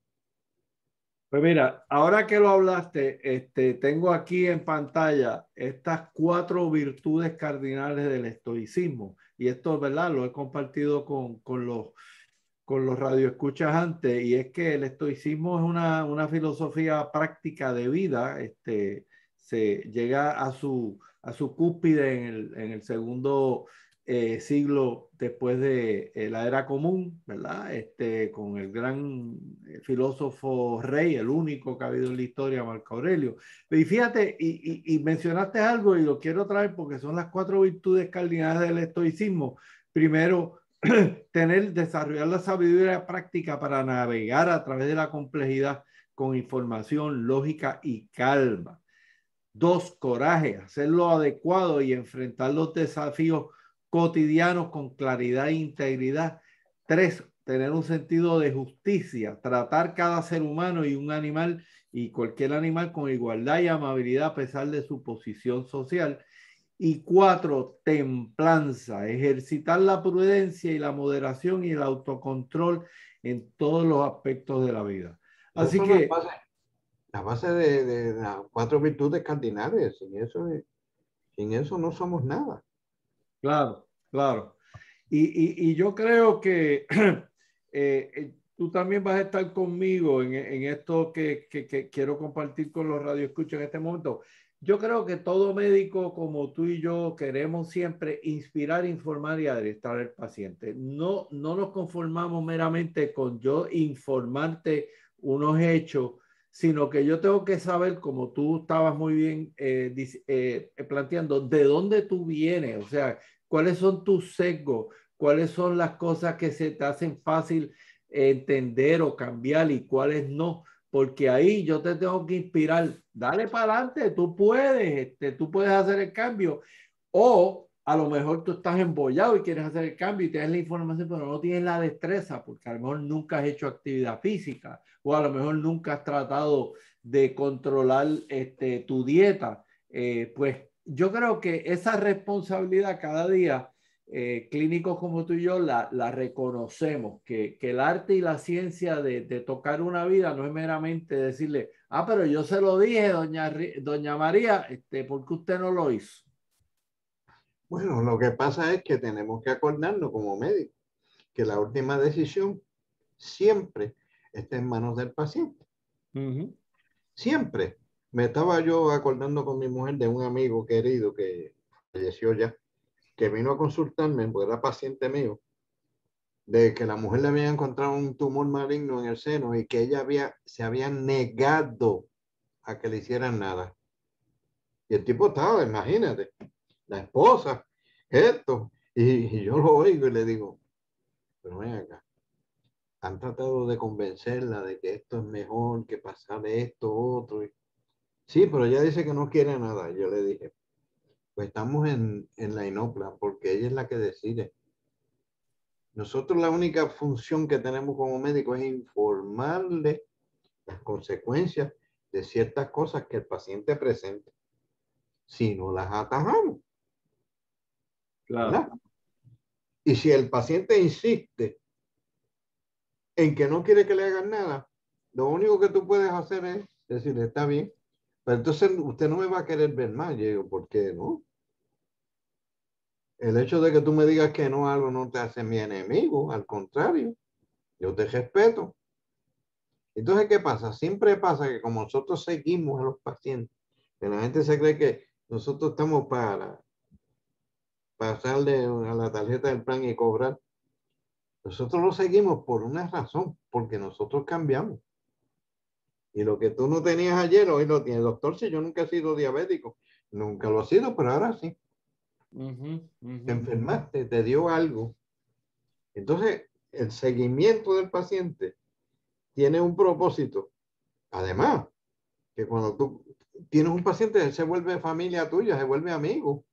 Pues mira, ahora que lo hablaste, tengo aquí en pantalla estas 4 virtudes cardinales del estoicismo. Y esto, ¿verdad? Lo he compartido con los radioescuchas antes. Y es que el estoicismo es una filosofía práctica de vida. Se llega a su cúspide en el segundo siglo después de la era común, ¿verdad? Con el gran filósofo rey, el único que ha habido en la historia, Marco Aurelio. Y fíjate, y mencionaste algo y lo quiero traer porque son las 4 virtudes cardinales del estoicismo. Primero, desarrollar la sabiduría práctica para navegar a través de la complejidad con información, lógica y calma. 2, coraje, hacer lo adecuado y enfrentar los desafíos cotidianos con claridad e integridad. 3, tener un sentido de justicia, tratar cada ser humano y un animal y cualquier animal con igualdad y amabilidad a pesar de su posición social. Y 4, templanza, ejercitar la prudencia y la moderación y el autocontrol en todos los aspectos de la vida. Esas Así son que, las bases de las 4 virtudes cardinales. Sin eso no somos nada. claro, claro. Y yo creo que tú también vas a estar conmigo en esto que quiero compartir con los radioescuchas en este momento. Yo creo que todo médico como tú y yo queremos siempre inspirar, informar y adiestrar al paciente. No nos conformamos meramente con yo informarte unos hechos, sino que yo tengo que saber, como tú estabas muy bien planteando, de dónde tú vienes, o sea, cuáles son tus sesgos, cuáles son las cosas que se te hacen fácil entender o cambiar y cuáles no, porque ahí yo te tengo que inspirar, dale para adelante, tú puedes hacer el cambio, o a lo mejor tú estás embollado y quieres hacer el cambio y tienes la información, pero no tienes la destreza, porque a lo mejor nunca has hecho actividad física, o a lo mejor nunca has tratado de controlar tu dieta. Pues yo creo que esa responsabilidad cada día, clínicos como tú y yo, la reconocemos, que el arte y la ciencia de tocar una vida no es meramente decirle, pero yo se lo dije, doña María, ¿por qué usted no lo hizo? Bueno, lo que pasa es que tenemos que acordarnos como médicos que la última decisión siempre está en manos del paciente. Siempre. Me estaba yo acordando con mi mujer de un amigo querido que falleció ya, que vino a consultarme, porque era paciente mío, de que la mujer le había encontrado un tumor maligno en el seno y que ella se había negado a que le hicieran nada. Y el tipo estaba, imagínate, la esposa, esto, y yo lo oigo y le digo, pero ven acá, han tratado de convencerla de que esto es mejor, que pasar esto, otro. Sí, pero ella dice que no quiere nada. Yo le dije, pues estamos en la inopla, porque ella es la que decide. Nosotros la única función que tenemos como médicos es informarle las consecuencias de ciertas cosas que el paciente presenta. Si no las atajamos, Claro. ¿verdad? Y si el paciente insiste en que no quiere que le hagan nada, lo único que tú puedes hacer es decirle, está bien, pero entonces usted no me va a querer ver más. Yo digo, ¿por qué no? El hecho de que tú me digas que no a algo no te hace mi enemigo, al contrario, yo te respeto. Entonces, ¿qué pasa? Siempre pasa que como nosotros seguimos a los pacientes, que la gente se cree que nosotros estamos para pasarle a la tarjeta del plan y cobrar. Nosotros lo seguimos por una razón, porque nosotros cambiamos. Y lo que tú no tenías ayer, hoy lo tienes. Doctor, si yo nunca he sido diabético, nunca lo he sido, pero ahora sí. Te enfermaste, te dio algo. Entonces, el seguimiento del paciente tiene un propósito. Además, que cuando tú tienes un paciente, él se vuelve familia tuya, se vuelve amigo.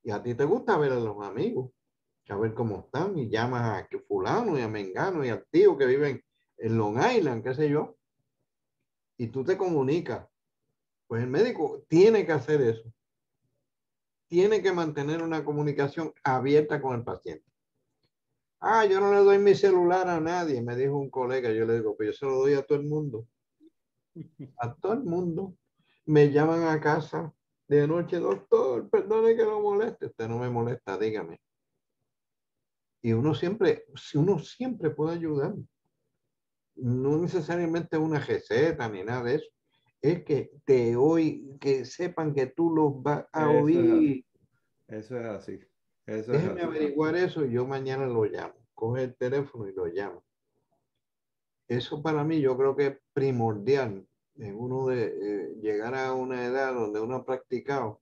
Y a ti te gusta ver a los amigos, a ver cómo están, y llamas a que fulano y a Mengano y al tío que viven en Long Island, qué sé yo, y tú te comunicas. Pues el médico tiene que hacer eso, tiene que mantener una comunicación abierta con el paciente. Ah, yo no le doy mi celular a nadie, me dijo un colega. Yo le digo, pues yo se lo doy a todo el mundo. A todo el mundo. Me llaman a casa de noche, doctor, perdone que lo moleste. Usted no me molesta, dígame. Y uno siempre puede ayudar. No necesariamente una receta ni nada de eso. Es que que sepan que tú los vas a Eso es así. oír. Eso es así. Eso es Déjeme así. averiguar eso y yo mañana lo llamo. Coge el teléfono y lo llamo. Eso para mí yo creo que es primordial en uno de llegar a una edad donde uno ha practicado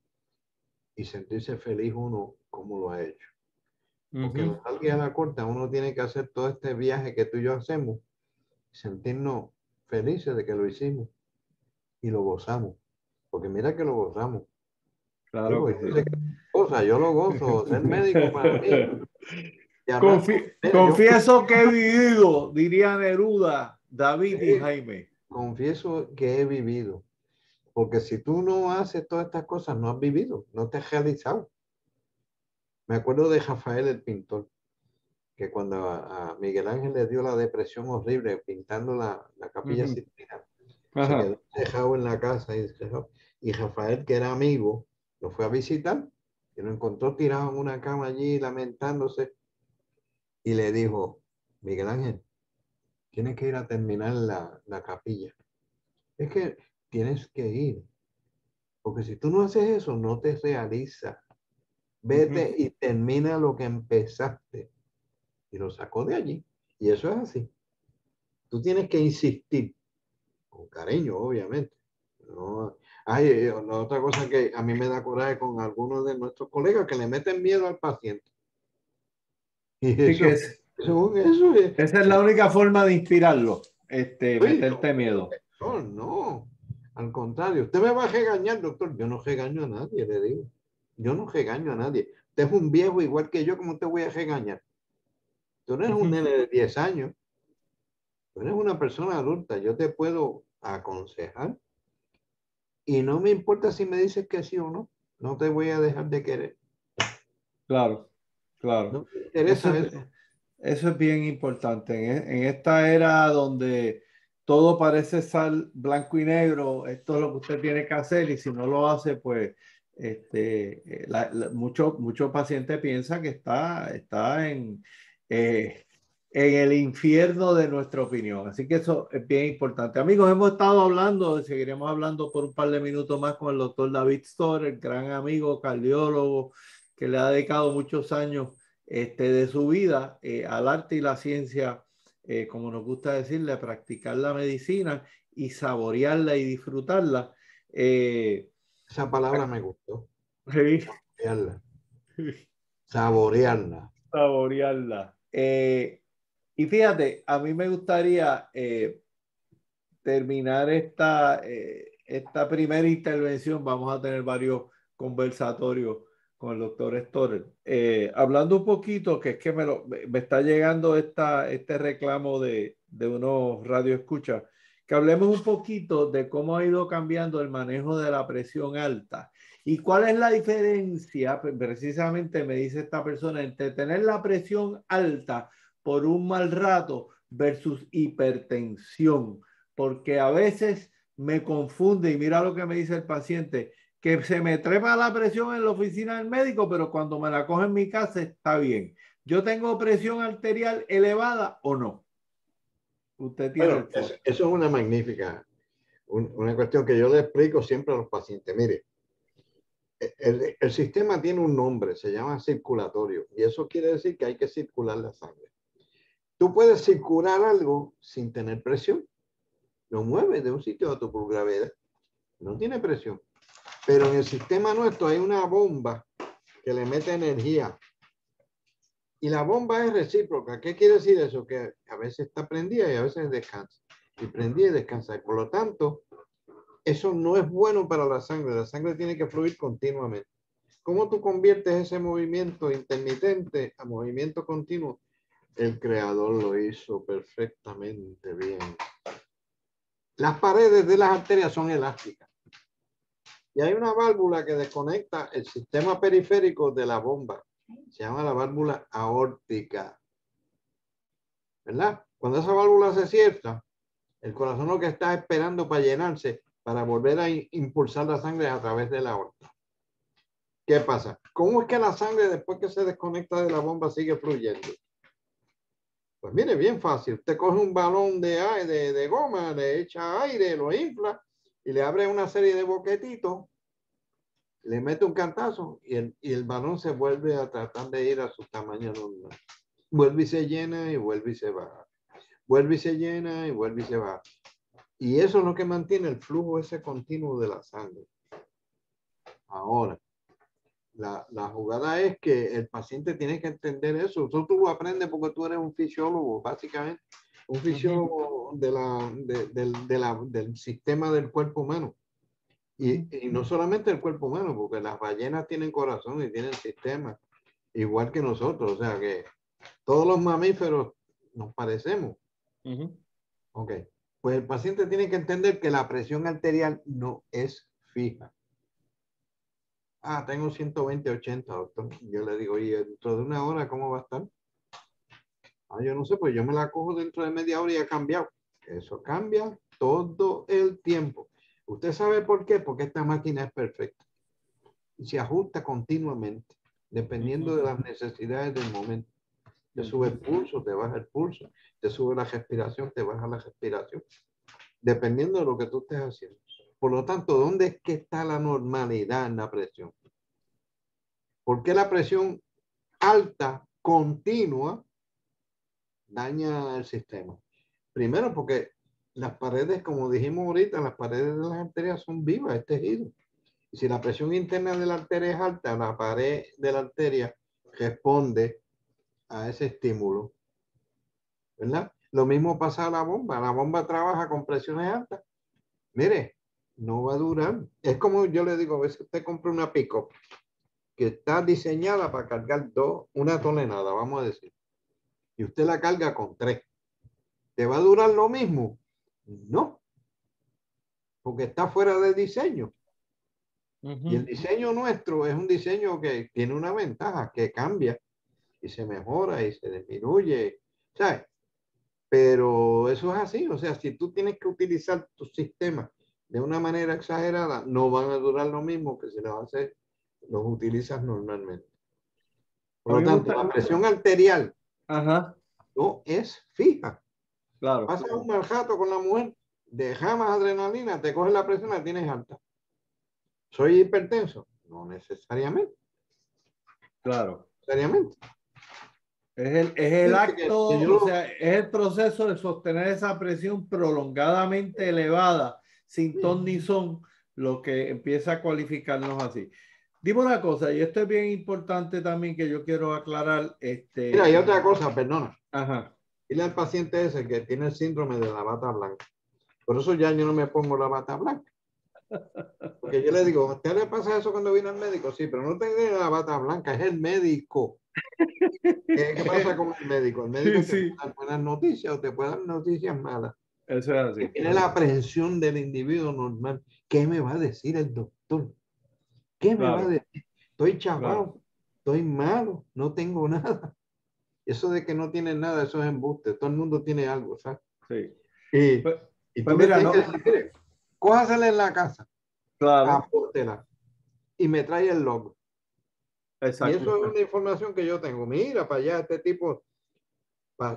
y sentirse feliz uno como lo ha hecho. Porque en la a la corta uno tiene que hacer todo este viaje que tú y yo hacemos, sentirnos felices de que lo hicimos y lo gozamos. Porque mira que lo gozamos. Claro Digo, que yo no sé sí. qué cosa, yo lo gozo. Ser médico para mí y hablar con... Mira, yo Confieso que he vivido, diría Neruda, David y Jaime. confieso que he vivido. Porque si tú no haces todas estas cosas, no has vivido, no te has realizado. Me acuerdo de Rafael el pintor, que cuando a Miguel Ángel le dio la depresión horrible pintando la Capilla Ujú. Sixtina, se Ajá. quedó dejado en la casa y Rafael, que era amigo, lo fue a visitar y lo encontró tirado en una cama allí lamentándose y le dijo, Miguel Ángel, tienes que ir a terminar la capilla. Es que tienes que ir, porque si tú no haces eso, no te realizas. Ujú. Vete y termina lo que empezaste. Y lo sacó de allí. Y eso es así. Tú tienes que insistir, con cariño, obviamente. No, la otra cosa que a mí me da coraje con algunos de nuestros colegas que le meten miedo al paciente. Y Sí que eso es, esa es la única forma de inspirarlo, uy, meterte miedo. no, no. Al contrario, usted me va a regañar, doctor. Yo no regaño a nadie, le digo. Yo no regaño a nadie. Usted es un viejo igual que yo, ¿cómo te voy a regañar? Tú no eres un Ujú. nene de 10 años. Tú eres una persona adulta, yo te puedo aconsejar y no me importa si me dices que sí o no, no te voy a dejar de querer. Claro, claro. No me Eso interesa es, eso. eso es bien importante. En esta era donde todo parece ser blanco y negro, esto es lo que usted tiene que hacer y si no lo hace, pues muchos pacientes piensan que está en el infierno de nuestra opinión. Así que eso es bien importante. Amigos, hemos estado hablando, seguiremos hablando por un par de minutos más con el doctor David Storr, el gran amigo cardiólogo que le ha dedicado muchos años de su vida al arte y la ciencia, como nos gusta decirle, a practicar la medicina y saborearla y disfrutarla. Eh, Esa palabra me gustó. sí, Saborearla. Saborearla. saborearla. Y fíjate, a mí me gustaría terminar esta primera intervención. Vamos a tener varios conversatorios con el doctor Storer. Hablando un poquito, que es que me está llegando este reclamo de unos radioescuchas, que hablemos un poquito de cómo ha ido cambiando el manejo de la presión alta. ¿Y cuál es la diferencia? Precisamente me dice esta persona, entre tener la presión alta por un mal rato versus hipertensión, porque a veces me confunde, y mira lo que me dice el paciente, que se me trepa la presión en la oficina del médico, pero cuando me la coge en mi casa está bien. ¿Yo tengo presión arterial elevada o no? Usted tiene Bueno, el foco. eso es una magnífica, una cuestión que yo le explico siempre a los pacientes. Mire, el sistema tiene un nombre, se llama circulatorio, y eso quiere decir que hay que circular la sangre. Tú puedes circular algo sin tener presión. Lo mueves de un sitio a otro por gravedad. No tiene presión. Pero en el sistema nuestro hay una bomba que le mete energía. Y la bomba es recíproca. ¿Qué quiere decir eso? Que a veces está prendida y a veces descansa. Y prendida y descansa. Y por lo tanto, eso no es bueno para la sangre. La sangre tiene que fluir continuamente. ¿Cómo tú conviertes ese movimiento intermitente a movimiento continuo? El creador lo hizo perfectamente bien. Las paredes de las arterias son elásticas. Y hay una válvula que desconecta el sistema periférico de la bomba. Se llama la válvula aórtica. ¿Verdad? Cuando esa válvula se cierra, el corazón lo que está esperando para llenarse, para volver a impulsar la sangre a través de la aorta. ¿Qué pasa? ¿Cómo es que la sangre después que se desconecta de la bomba sigue fluyendo? Pues mire, bien fácil. Usted coge un balón de goma, le echa aire, lo infla y le abre una serie de boquetitos, le mete un cantazo y el balón se vuelve a tratar de ir a su tamaño normal. Vuelve y se llena y vuelve y se baja. Vuelve y se llena y vuelve y se baja. Y eso es lo que mantiene el flujo ese continuo de la sangre. Ahora, la jugada es que el paciente tiene que entender eso. Eso tú lo aprendes porque tú eres un fisiólogo, básicamente. Un fisiólogo del sistema del cuerpo humano. Y no solamente el cuerpo humano, porque las ballenas tienen corazón y tienen sistema, igual que nosotros. O sea que todos los mamíferos nos parecemos. Ok. Pues el paciente tiene que entender que la presión arterial no es fija. Ah, tengo 120/80, doctor. Yo le digo, ¿y dentro de una hora cómo va a estar? Ah, yo no sé, pues yo me la cojo dentro de media hora y ha cambiado. Eso cambia todo el tiempo. ¿Usted sabe por qué? Porque esta máquina es perfecta y se ajusta continuamente, dependiendo de las necesidades del momento. Te sube el pulso, te baja el pulso, te sube la respiración, te baja la respiración, dependiendo de lo que tú estés haciendo. Por lo tanto, ¿dónde es que está la normalidad en la presión? ¿Por qué la presión alta, continua, daña el sistema? Primero, porque las paredes, como dijimos ahorita, las paredes de las arterias son vivas, es tejido. Y si la presión interna de la arteria es alta, la pared de la arteria responde a ese estímulo, ¿verdad? Lo mismo pasa a la bomba. La bomba trabaja con presiones altas. Mire, no va a durar. Es como yo le digo, a veces usted compra una pick-up que está diseñada para cargar una tonelada, vamos a decir, y usted la carga con 3. ¿Te va a durar lo mismo? No, porque está fuera de diseño. Y el diseño nuestro es un diseño que tiene una ventaja, que cambia y se mejora y se disminuye, ¿sabes? Pero eso es así, o sea, si tú tienes que utilizar tu sistema de una manera exagerada, no van a durar lo mismo que si los utilizas normalmente. Por lo tanto, la presión arterial no es fija. Claro. Pasa un mal rato con la mujer, dejamos adrenalina, te coge la presión, la tienes alta. ¿Soy hipertenso? No necesariamente. Claro. Necesariamente. Es el acto, o sea, es el proceso de sostener esa presión prolongadamente elevada, sin ton ni son, lo que empieza a cualificarnos así. Dime una cosa, y esto es bien importante también que yo quiero aclarar. Mira, hay otra cosa, perdona. Ajá. Dile al paciente ese que tiene el síndrome de la bata blanca. Por eso ya yo no me pongo la bata blanca. Porque yo le digo, ¿a usted le pasa eso cuando viene al médico? Sí, pero no tiene la bata blanca, es el médico. ¿Qué pasa con el médico? El Sí, médico te puede sí, dar buenas noticias o te puede dar noticias malas. eso es Que así. tiene la aprehensión del individuo normal. ¿Qué me va a decir el doctor? ¿Qué me va a Claro, decir? Estoy claro. chavado, estoy malo, no tengo nada. Eso de que no tiene nada, eso es embuste. Todo el mundo tiene algo, ¿sabes? Sí. Y, Pues, y pues tú le mira, tienes que no, decir, mire, cójasela en la casa, claro, apórtela y me trae el log. Y eso exacto. es una información que yo tengo. Mira, para allá, este tipo,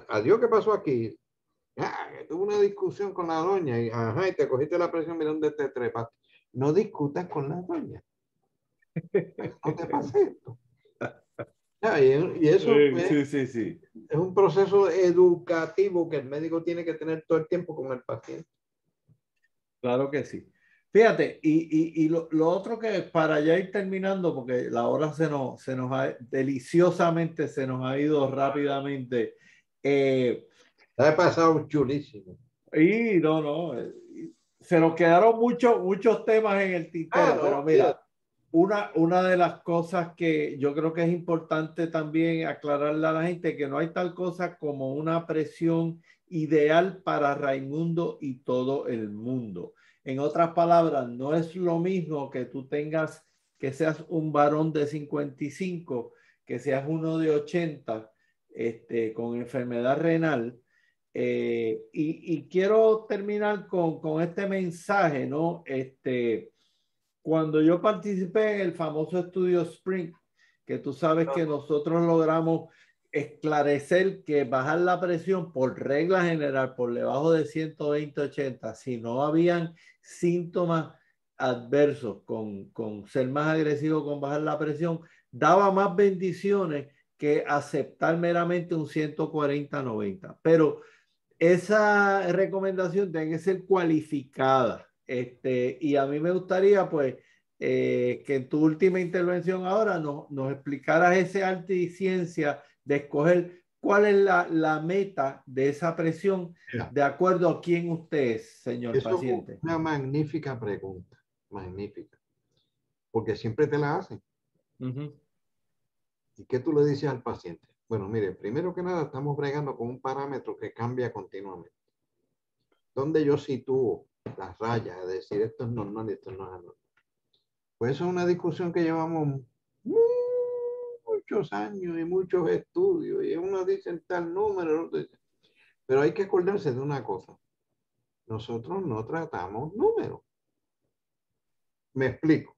adiós, ¿qué pasó aquí? Ah, que tuve una discusión con la doña y, ajá, y te cogiste la presión, mira dónde te trepas. No discutas con la doña. No te pase esto. Ah, y eso Sí, sí, sí. es un proceso educativo que el médico tiene que tener todo el tiempo con el paciente. Claro que sí. Fíjate, y lo otro que para ya ir terminando, porque la hora se nos ha, deliciosamente se nos ha ido rápidamente. Eh, Ha pasado chulísimo. y no, no, se nos quedaron muchos temas en el Ah, tintero, no, pero fíjate. mira, una de las cosas que yo creo que es importante también aclararle a la gente que no hay tal cosa como una presión ideal para Raimundo y todo el mundo. En otras palabras, no es lo mismo que tú tengas, que seas un varón de 55, que seas uno de 80, con enfermedad renal. Y quiero terminar con este mensaje, ¿no? Cuando yo participé en el famoso estudio Spring, que tú sabes que nosotros logramos esclarecer que bajar la presión por regla general, por debajo de 120/80, si no habían síntomas adversos con ser más agresivo con bajar la presión, daba más bendiciones que aceptar meramente un 140/90. Pero esa recomendación tiene que ser cualificada. Y a mí me gustaría, pues, que en tu última intervención ahora nos explicaras ese arte y ciencia de escoger cuál es la meta de esa presión Mira, de acuerdo a quién usted es, señor eso es paciente. una magnífica pregunta, magnífica, porque siempre te la hacen. Ujú. ¿Y qué tú le dices al paciente? Bueno, mire, primero que nada estamos bregando con un parámetro que cambia continuamente. ¿Dónde yo sitúo las rayas? Es decir, esto es normal y esto no es normal. Pues eso es una discusión que llevamos muchos años y muchos estudios. Y uno dice tal número, otro dice. Pero hay que acordarse de una cosa. Nosotros no tratamos números. Me explico.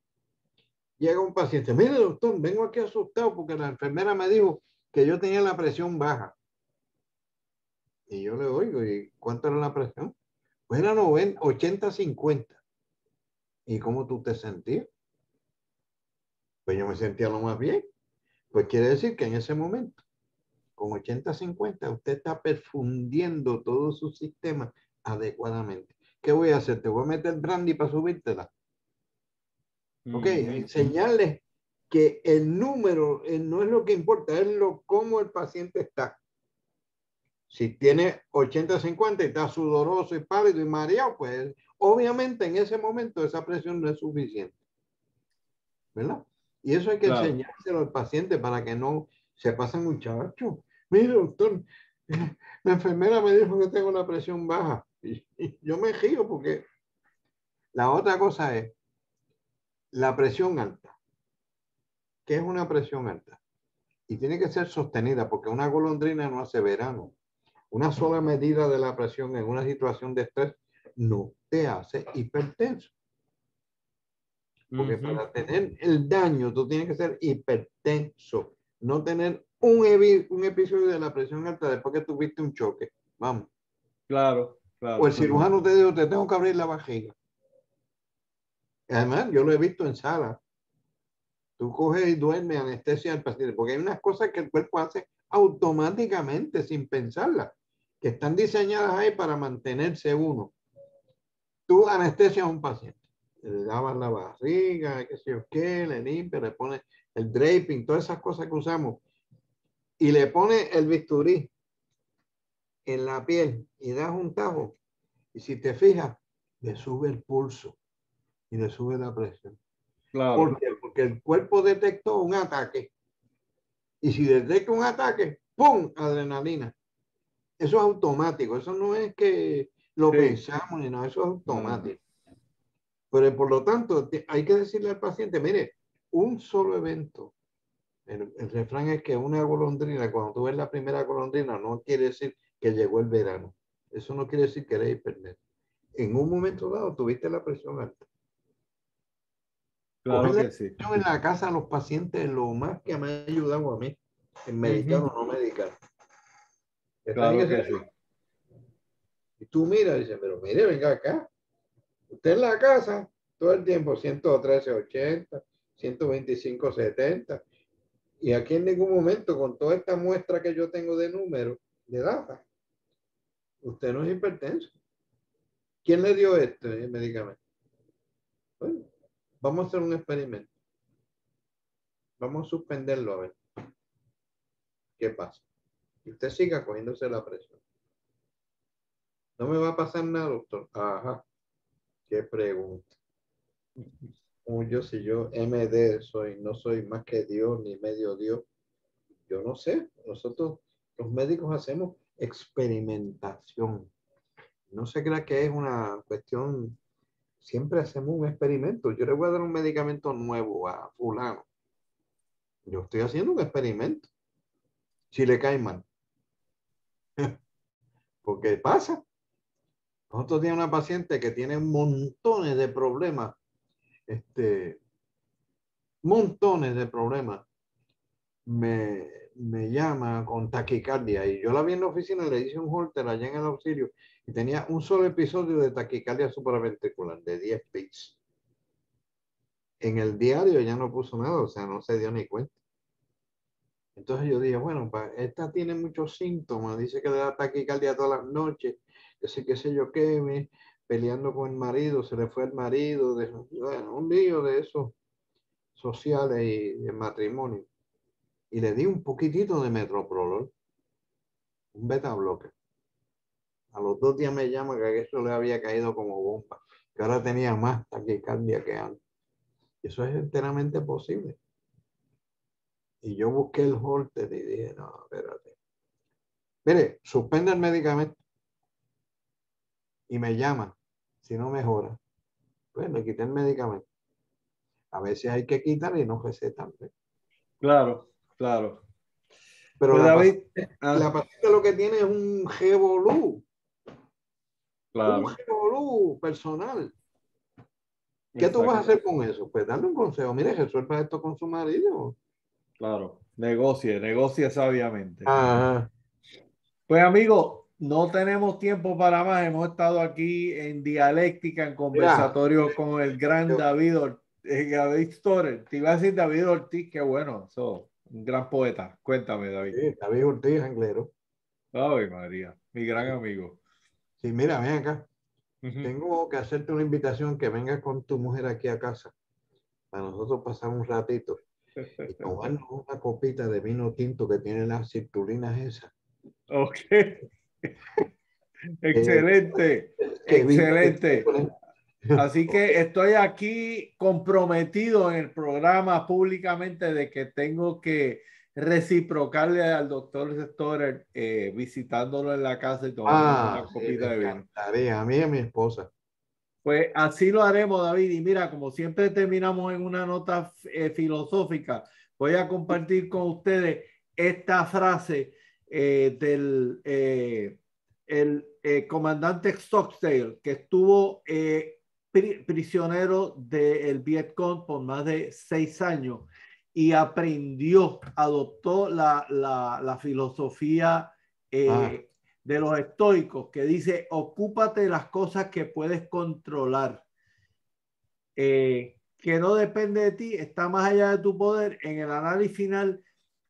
Llega un paciente, mire doctor, vengo aquí asustado porque la enfermera me dijo que yo tenía la presión baja. Y yo le oigo, ¿y cuánto era la presión? Pues era 90, 80-50. ¿Y cómo tú te sentías? Pues yo me sentía lo más bien. Pues quiere decir que en ese momento, con 80-50, usted está perfundiendo todo su sistema adecuadamente. ¿Qué voy a hacer? Te voy a meter brandy para subírtela. Ok, Ujú. enseñarles que el número no es lo que importa, es cómo el paciente está. Si tiene 80-50 y está sudoroso y pálido y mareado, pues obviamente en ese momento esa presión no es suficiente, ¿verdad? Y eso hay que Claro, enseñárselo al paciente para que no se pasen muchacho. Mire, doctor, la enfermera me dijo que tengo una presión baja. Y yo me río porque la otra cosa es la presión alta. ¿Qué es una presión alta? Y tiene que ser sostenida porque una golondrina no hace verano. Una sola medida de la presión en una situación de estrés no te hace hipertenso. Porque ujú. para tener el daño tú tienes que ser hipertenso, no tener un episodio de la presión alta después que tuviste un choque. Vamos. Claro, O el claro. cirujano te dijo, te tengo que abrir la vagina. Además, yo lo he visto en sala. Tú coges y duermes anestesia al paciente, porque hay unas cosas que el cuerpo hace automáticamente, sin pensarlas, que están diseñadas ahí para mantenerse uno. Tú anestesias a un paciente, le lavas la barriga, qué sé yo qué, le limpias, le pones el draping, todas esas cosas que usamos, y le pones el bisturí. en la piel y das un tajo, y si te fijas, le sube el pulso y le sube la presión. Claro. ¿Por qué? Porque el cuerpo detectó un ataque. Y si detecta un ataque, ¡pum! Adrenalina. Eso es automático. Eso no es que lo pensamos ni nada. Eso es automático. Pero por lo tanto, hay que decirle al paciente, mire, un solo evento. El refrán es que una golondrina, cuando tú ves la primera golondrina, no quiere decir que llegó el verano. Eso no quiere decir que eres hipertenso. En un momento dado tuviste la presión alta. Claro Coger la que sí. presión en la casa a los pacientes es lo más que me ha ayudado a mí, en medicar o no medicar. Claro que sí. Y tú miras y dices, pero mire, venga acá. Usted en la casa todo el tiempo 113/80, 125/70. Y aquí en ningún momento, con toda esta muestra que yo tengo de números, de data, usted no es hipertenso. ¿Quién le dio este medicamento? Bueno, vamos a hacer un experimento. Vamos a suspenderlo a ver qué pasa. Y usted siga cogiéndose la presión. No me va a pasar nada, doctor. Ajá. Qué pregunta. Yo, si yo MD soy, no soy más que Dios ni medio Dios. Yo no sé. Nosotros, los médicos, hacemos experimentación. No se crea que es una cuestión. Siempre hacemos un experimento. Yo le voy a dar un medicamento nuevo a fulano. Yo estoy haciendo un experimento. Si le cae mal. Porque pasa. Nosotros tenemos una paciente que tiene montones de problemas. Montones de problemas. Me llama con taquicardia y yo la vi en la oficina, le hice un holter allá en el auxilio y tenía un solo episodio de taquicardia supraventricular de 10 beats. En el diario ya no puso nada, o sea, no se dio ni cuenta. Entonces yo dije, bueno, esta tiene muchos síntomas, dice que le da taquicardia todas las noches, que sé qué sé yo qué, peleando con el marido, se le fue el marido, bueno, un lío de esos sociales y de matrimonio. Y le di un poquitito de metoprolol, un beta bloque. A los 2 días me llama que eso le había caído como bomba, que ahora tenía más taquicardia que antes. Eso es enteramente posible. Y yo busqué el holter y dije, no, espérate. Mire, suspende el medicamento y me llama. Si no mejora, pues le quité el medicamento. A veces hay que quitar y no recetan. Claro, claro. Pero Pues David, la paciente lo que tiene es un revolú. Un claro, revolú personal. ¿Qué tú vas a exacto, hacer con eso? Pues darle un consejo. Mire, resuelva esto con su marido. claro. Negocie sabiamente. Ajá. Pues amigo, no tenemos tiempo para más. Hemos estado aquí en dialéctica, en Mira, conversatorio con el gran yo, David Storer. Te iba a decir David Ortiz, qué bueno, eso, un gran poeta. Cuéntame, David. sí, David Ortiz, Anglero. Ay, María, mi gran Sí, amigo. sí, mira, ven acá. Ujú. Tengo que hacerte una invitación que vengas con tu mujer aquí a casa para nosotros pasar un ratito y tomarnos una copita de vino tinto que tiene las cirulinas esas. Ok, Eh, excelente, que vino que tiene excelente. Así que estoy aquí comprometido en el programa públicamente de que tengo que reciprocarle al doctor Storer visitándolo en la casa y tomándonos una Sí, me copita de vino. encantaría. A mí y a mi esposa. Pues así lo haremos, David. Y mira, como siempre terminamos en una nota filosófica, voy a compartir con ustedes esta frase del el comandante Stockdale, que estuvo prisionero del Vietcong por más de 6 años y aprendió, adoptó la filosofía Ah, de los estoicos, que dice, ocúpate de las cosas que puedes controlar, que no depende de ti, está más allá de tu poder. En el análisis final,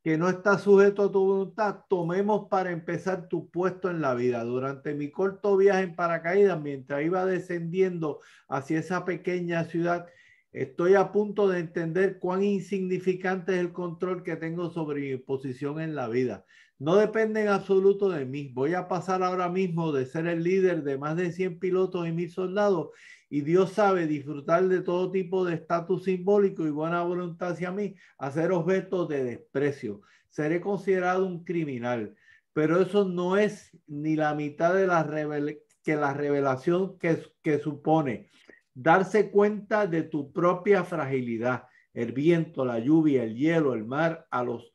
que no está sujeto a tu voluntad, tomemos para empezar tu puesto en la vida. Durante mi corto viaje en paracaídas, mientras iba descendiendo hacia esa pequeña ciudad, estoy a punto de entender cuán insignificante es el control que tengo sobre mi posición en la vida. no depende en absoluto de mí. Voy a pasar ahora mismo de ser el líder de más de 100 pilotos y 1000 soldados y Dios sabe disfrutar de todo tipo de estatus simbólico y buena voluntad hacia mí, a ser objeto de desprecio. Seré considerado un criminal, pero eso no es ni la mitad de la revelación que supone darse cuenta de tu propia fragilidad. El viento, la lluvia, el hielo, el mar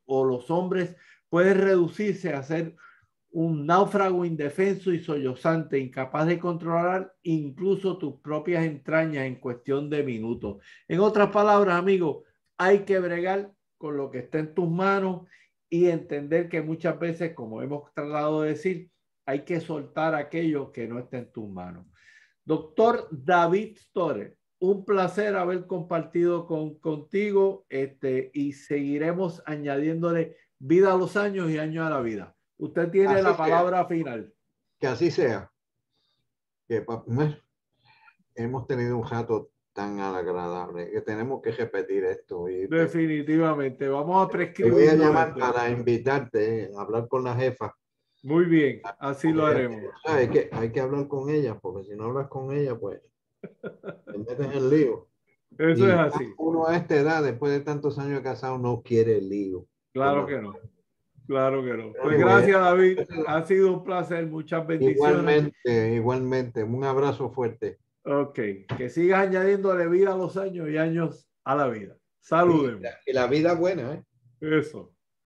o los hombres puede reducirse a ser un náufrago indefenso y sollozante, incapaz de controlar incluso tus propias entrañas en cuestión de minutos. En otras palabras, amigo, hay que bregar con lo que está en tus manos y entender que muchas veces, como hemos tratado de decir, hay que soltar aquello que no está en tus manos. Doctor David Torres, un placer haber compartido contigo y seguiremos añadiéndole vida a los años y años a la vida. Usted tiene Así la sea, palabra final. que así sea. Que hemos tenido un rato tan agradable que tenemos que repetir esto. Y Definitivamente. Vamos a te voy a prescribirlo llamar esto. para invitarte a hablar con la jefa. Muy bien, así lo haremos. Hay que hablar con ella, porque si no hablas con ella, pues te metes en lío. Eso Y es así. uno a esta edad, después de tantos años de casado, no quiere lío. Claro que no. Claro que no. Pues Anyway, gracias, David. Ha sido un placer. Muchas bendiciones. igualmente, igualmente. Un abrazo fuerte. Ok. Que sigas añadiéndole vida a los años y años a la vida. Saludemos. Y la vida buena, ¿eh? Eso.